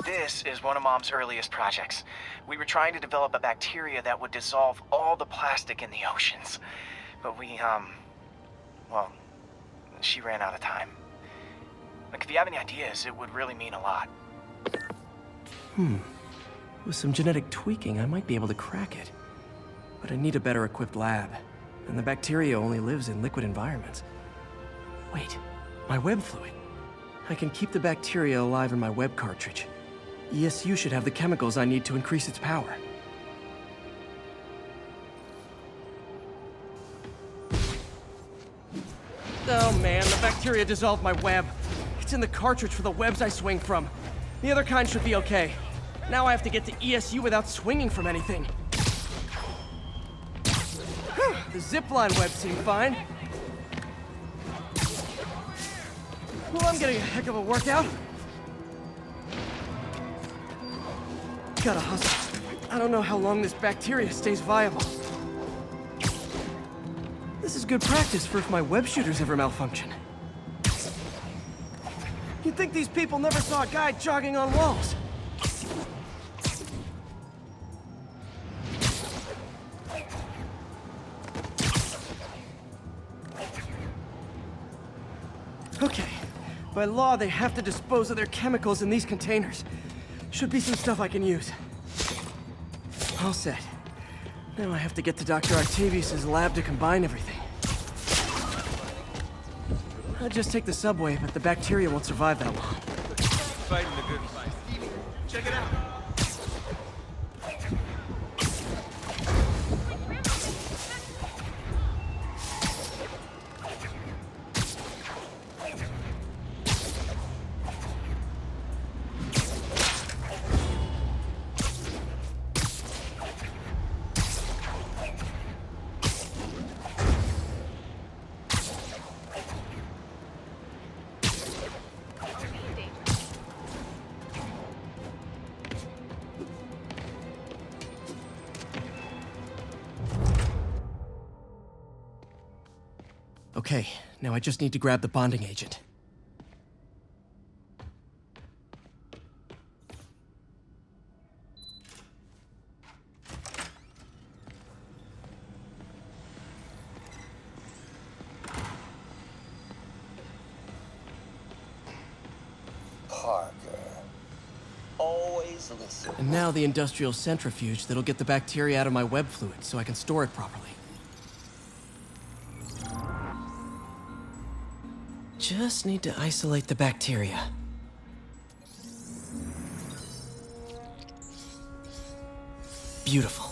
This is one of Mom's earliest projects. We were trying to develop a bacteria that would dissolve all the plastic in the oceans. But well, she ran out of time. Like, if you have any ideas, it would really mean a lot. With some genetic tweaking, I might be able to crack it. But I need a better equipped lab. And the bacteria only lives in liquid environments. Wait, my web fluid. I can keep the bacteria alive in my web cartridge. ESU should have the chemicals I need to increase its power. Oh man, the bacteria dissolved my web. It's in the cartridge for the webs I swing from. The other kind should be okay. Now I have to get to ESU without swinging from anything. The zipline web seemed fine. Well, I'm getting a heck of a workout. Gotta hustle. I don't know how long this bacteria stays viable. This is good practice for if my web shooters ever malfunction. You'd think these people never saw a guy jogging on walls. Okay. By law, they have to dispose of their chemicals in these containers. Should be some stuff I can use. All set. Now I have to get to Dr. Octavius's lab to combine everything. I'll just take the subway, but the bacteria won't survive that long. Fighting the good fight. Check it out. Okay, now I just need to grab the bonding agent. Parker. Always listen. And now the industrial centrifuge that'll get the bacteria out of my web fluid so I can store it properly. Just need to isolate the bacteria. Beautiful.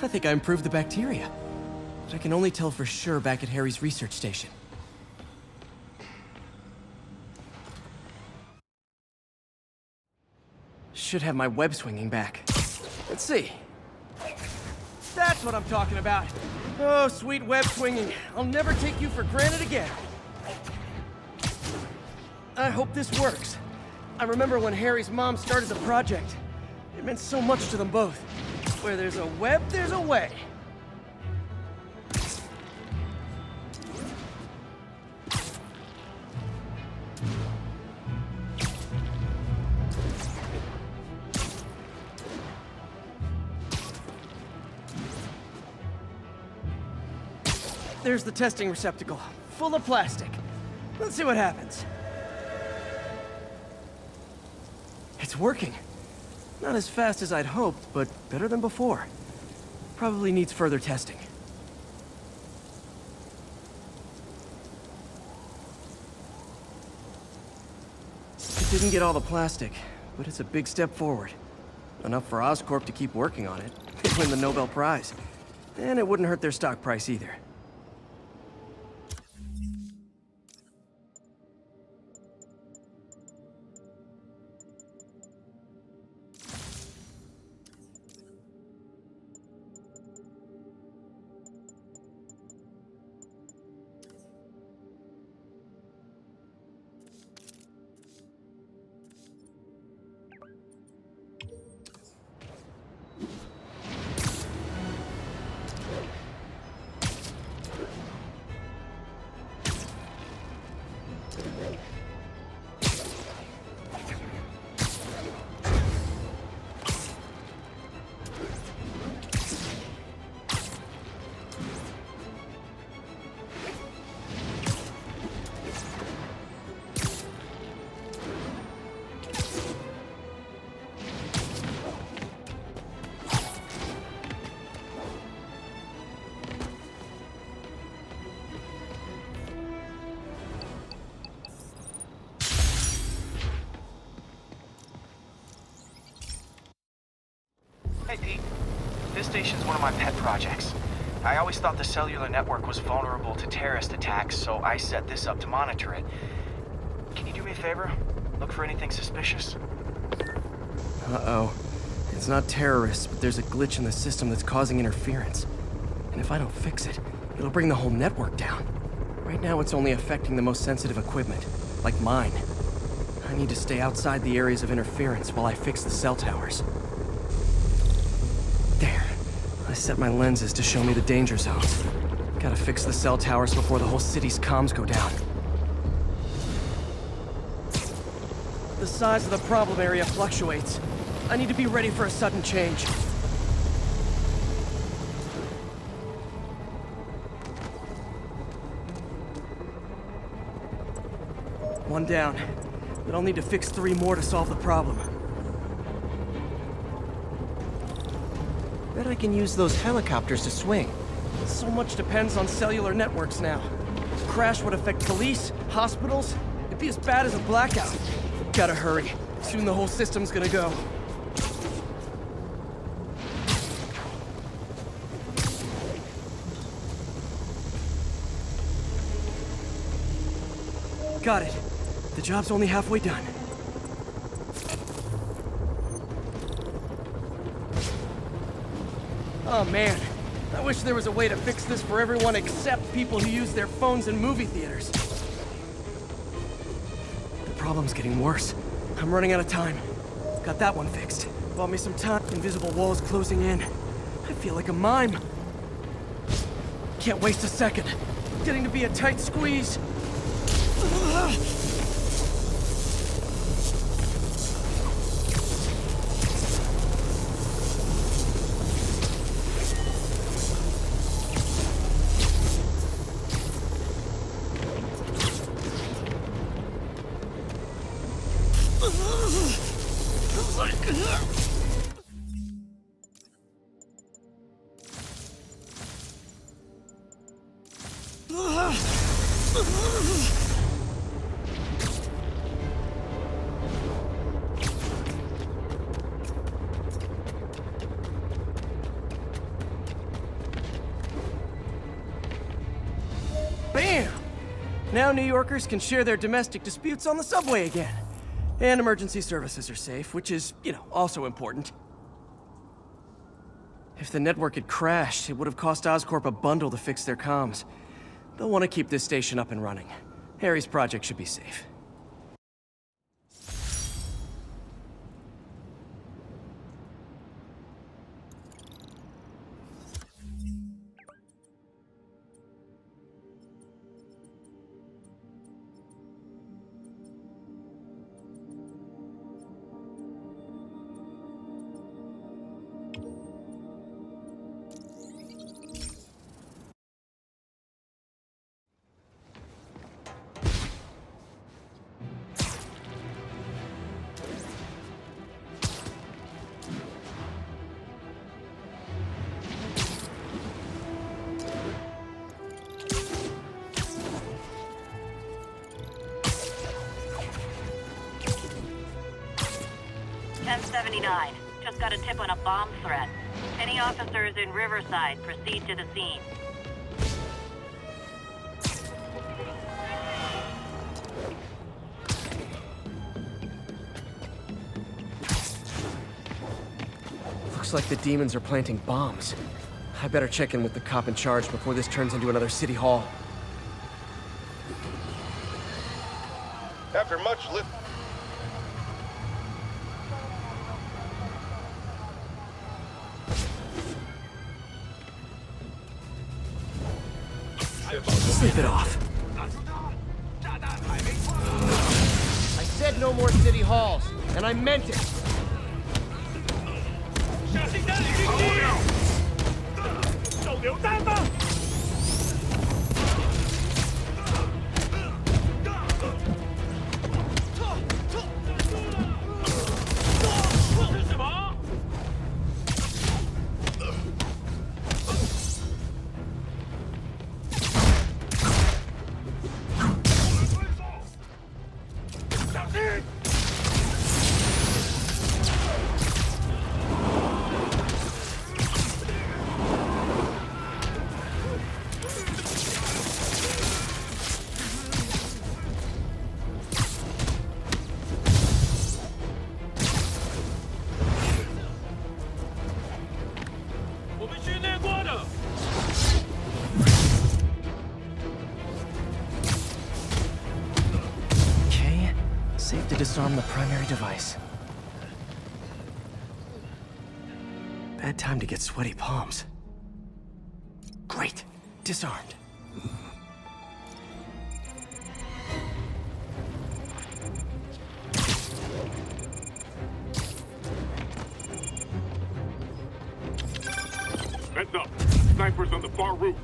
I think I improved the bacteria. But I can only tell for sure back at Harry's research station. Should have my web swinging back. Let's see. That's what I'm talking about. Oh, sweet web swinging. I'll never take you for granted again. I hope this works. I remember when Harry's mom started the project. It meant so much to them both. Where there's a web, there's a way. There's the testing receptacle, full of plastic. Let's see what happens. It's working. Not as fast as I'd hoped, but better than before. Probably needs further testing. It didn't get all the plastic, but it's a big step forward. Enough for Oscorp to keep working on it. They'd win the Nobel Prize. And it wouldn't hurt their stock price either. Hey, Pete. This station's one of my pet projects. I always thought the cellular network was vulnerable to terrorist attacks, so I set this up to monitor it. Can you do me a favor? Look for anything suspicious? Uh-oh. It's not terrorists, but there's a glitch in the system that's causing interference. And if I don't fix it, it'll bring the whole network down. Right now, it's only affecting the most sensitive equipment, like mine. I need to stay outside the areas of interference while I fix the cell towers. There. I set my lenses to show me the danger zones. Gotta fix the cell towers before the whole city's comms go down. The size of the problem area fluctuates. I need to be ready for a sudden change. One down, but I'll need to fix 3 more to solve the problem. Bet I can use those helicopters to swing. So much depends on cellular networks now. A crash would affect police, hospitals. It'd be as bad as a blackout. Gotta hurry. Soon the whole system's gonna go. Got it. The job's only halfway done. Oh man, I wish there was a way to fix this for everyone except people who use their phones in movie theaters. The problem's getting worse. I'm running out of time. Got that one fixed. Bought me some time. Invisible walls closing in. I feel like a mime. Can't waste a second. Getting to be a tight squeeze. Bam! Now New Yorkers can share their domestic disputes on the subway again. And emergency services are safe, which is, also important. If the network had crashed, it would have cost Oscorp a bundle to fix their comms. They'll want to keep this station up and running. Harry's project should be safe. 1079. Just got a tip on a bomb threat. Any officers in Riverside, proceed to the scene. Looks like the demons are planting bombs. I better check in with the cop in charge before this turns into another city hall. After much lip... Slip it off. I said no more city halls, and I meant it. Okay, safe to disarm the primary device. Bad time to get sweaty palms. Great, disarmed. Heads up. Snipers on the far roof.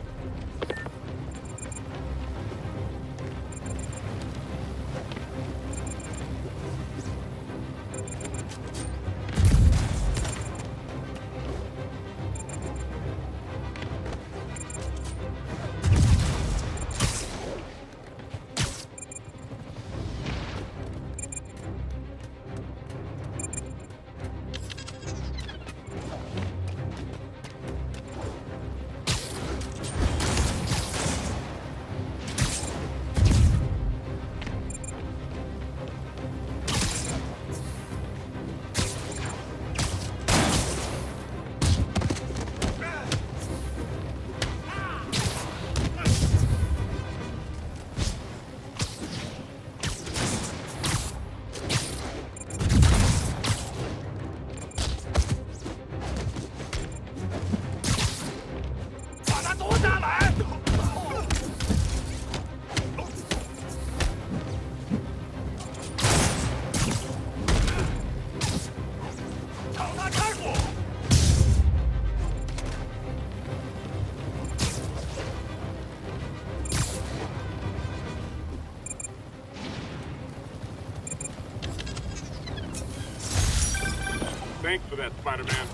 Thanks for that, Spider-Man.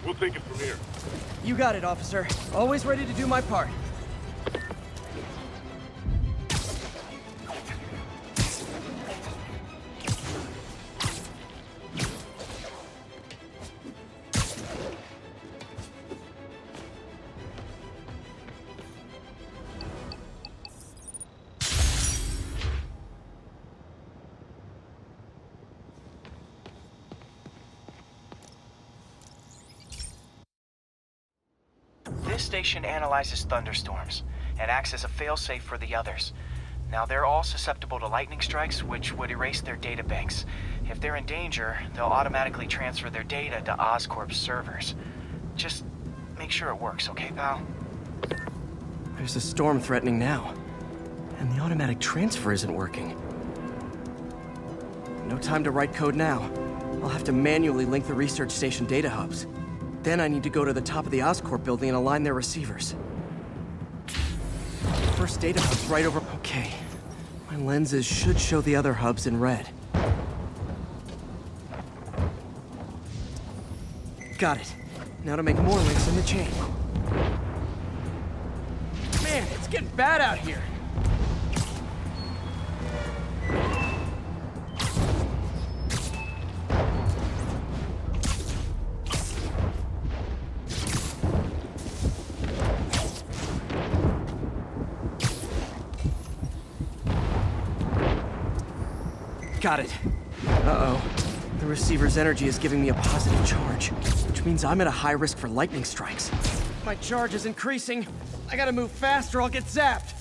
We'll take it from here. You got it, officer. Always ready to do my part. This station analyzes thunderstorms and acts as a failsafe for the others. Now, they're all susceptible to lightning strikes, which would erase their data banks. If they're in danger, they'll automatically transfer their data to Oscorp's servers. Just make sure it works, okay, pal? There's a storm threatening now, and the automatic transfer isn't working. No time to write code now. I'll have to manually link the research station data hubs. Then I need to go to the top of the Oscorp building and align their receivers. First data hub's right over... Okay. My lenses should show the other hubs in red. Got it. Now to make more links in the chain. Man, it's getting bad out here. Got it. Uh-oh. The receiver's energy is giving me a positive charge, which means I'm at a high risk for lightning strikes. My charge is increasing. I gotta move fast or I'll get zapped.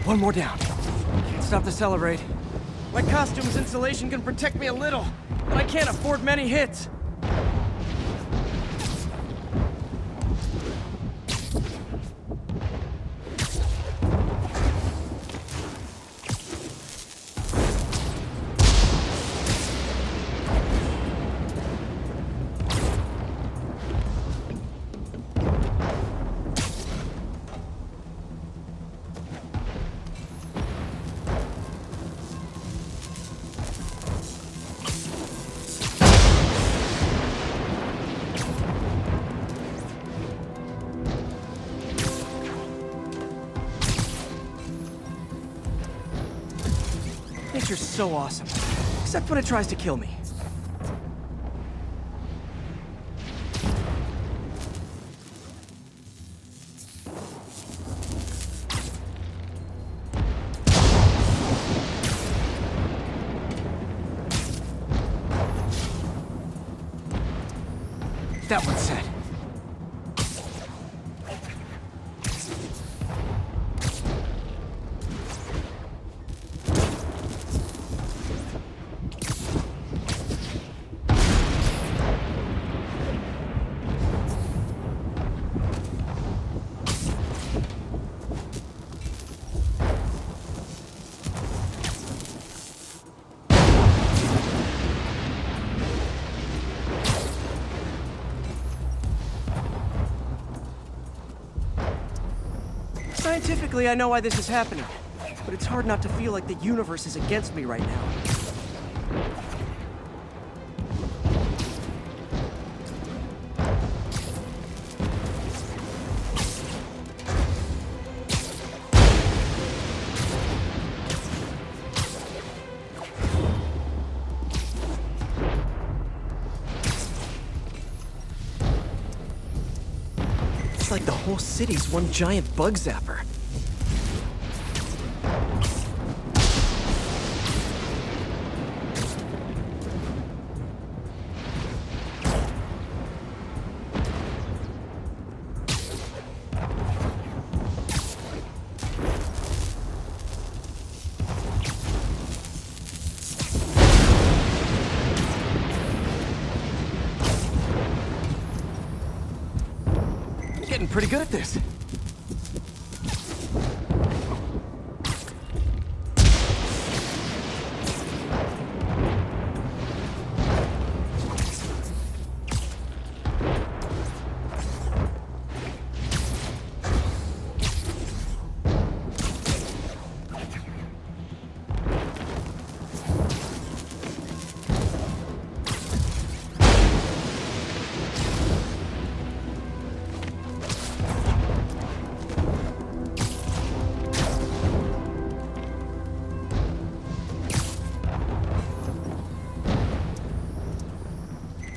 One more down. Can't stop to celebrate. My costume's insulation can protect me a little, but I can't afford many hits. Nature's so awesome, except when it tries to kill me. That one's set. Scientifically, I know why this is happening, but it's hard not to feel like the universe is against me right now. It's like the whole city's one giant bug zapper. Getting pretty good at this.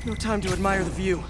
No time to admire the view.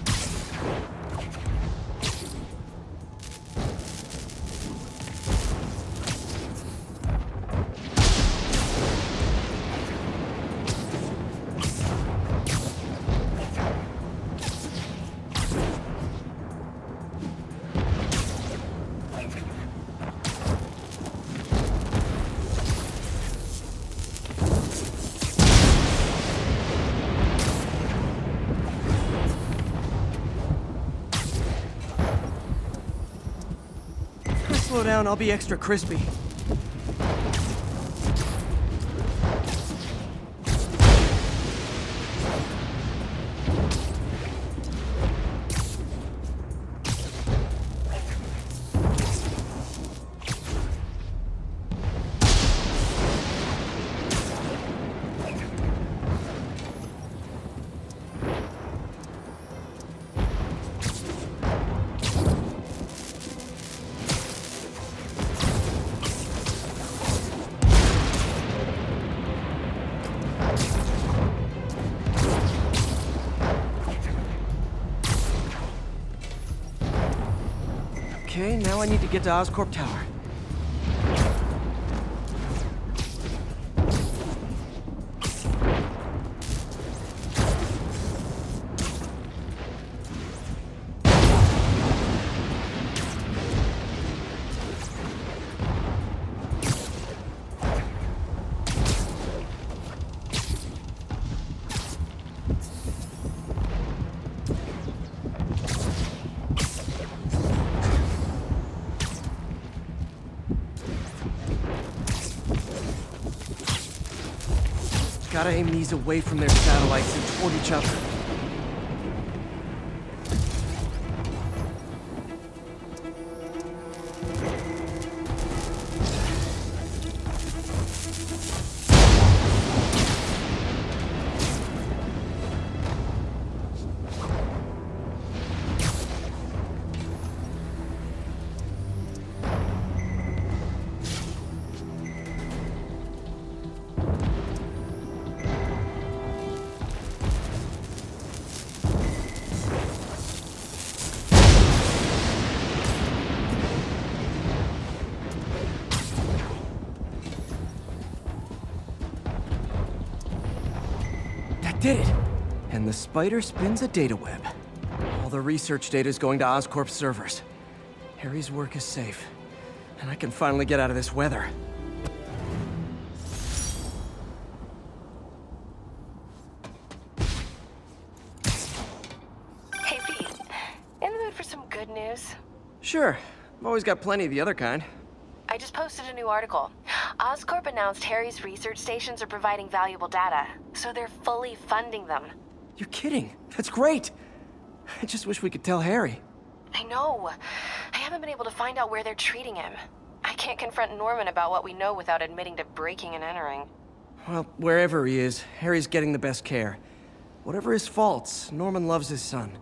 slow down, I'll be extra crispy. Okay, now I need to get to Oscorp Tower. Gotta aim these away from their satellites and toward each other. Did it! And the spider spins a data web. All the research data is going to Oscorp's servers. Harry's work is safe, and I can finally get out of this weather. Hey Pete, in the mood for some good news? Sure, I've always got plenty of the other kind. I just posted a new article. Oscorp announced Harry's research stations are providing valuable data, so they're fully funding them. You're kidding. That's great. I just wish we could tell Harry. I know. I haven't been able to find out where they're treating him. I can't confront Norman about what we know without admitting to breaking and entering. Well, wherever he is, Harry's getting the best care. Whatever his faults, Norman loves his son.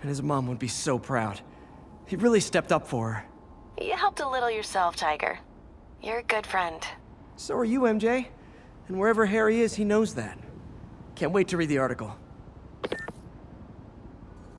And his mom would be so proud. He really stepped up for her. You helped a little yourself, Tiger. You're a good friend. So are you, MJ. And wherever Harry is, he knows that. Can't wait to read the article.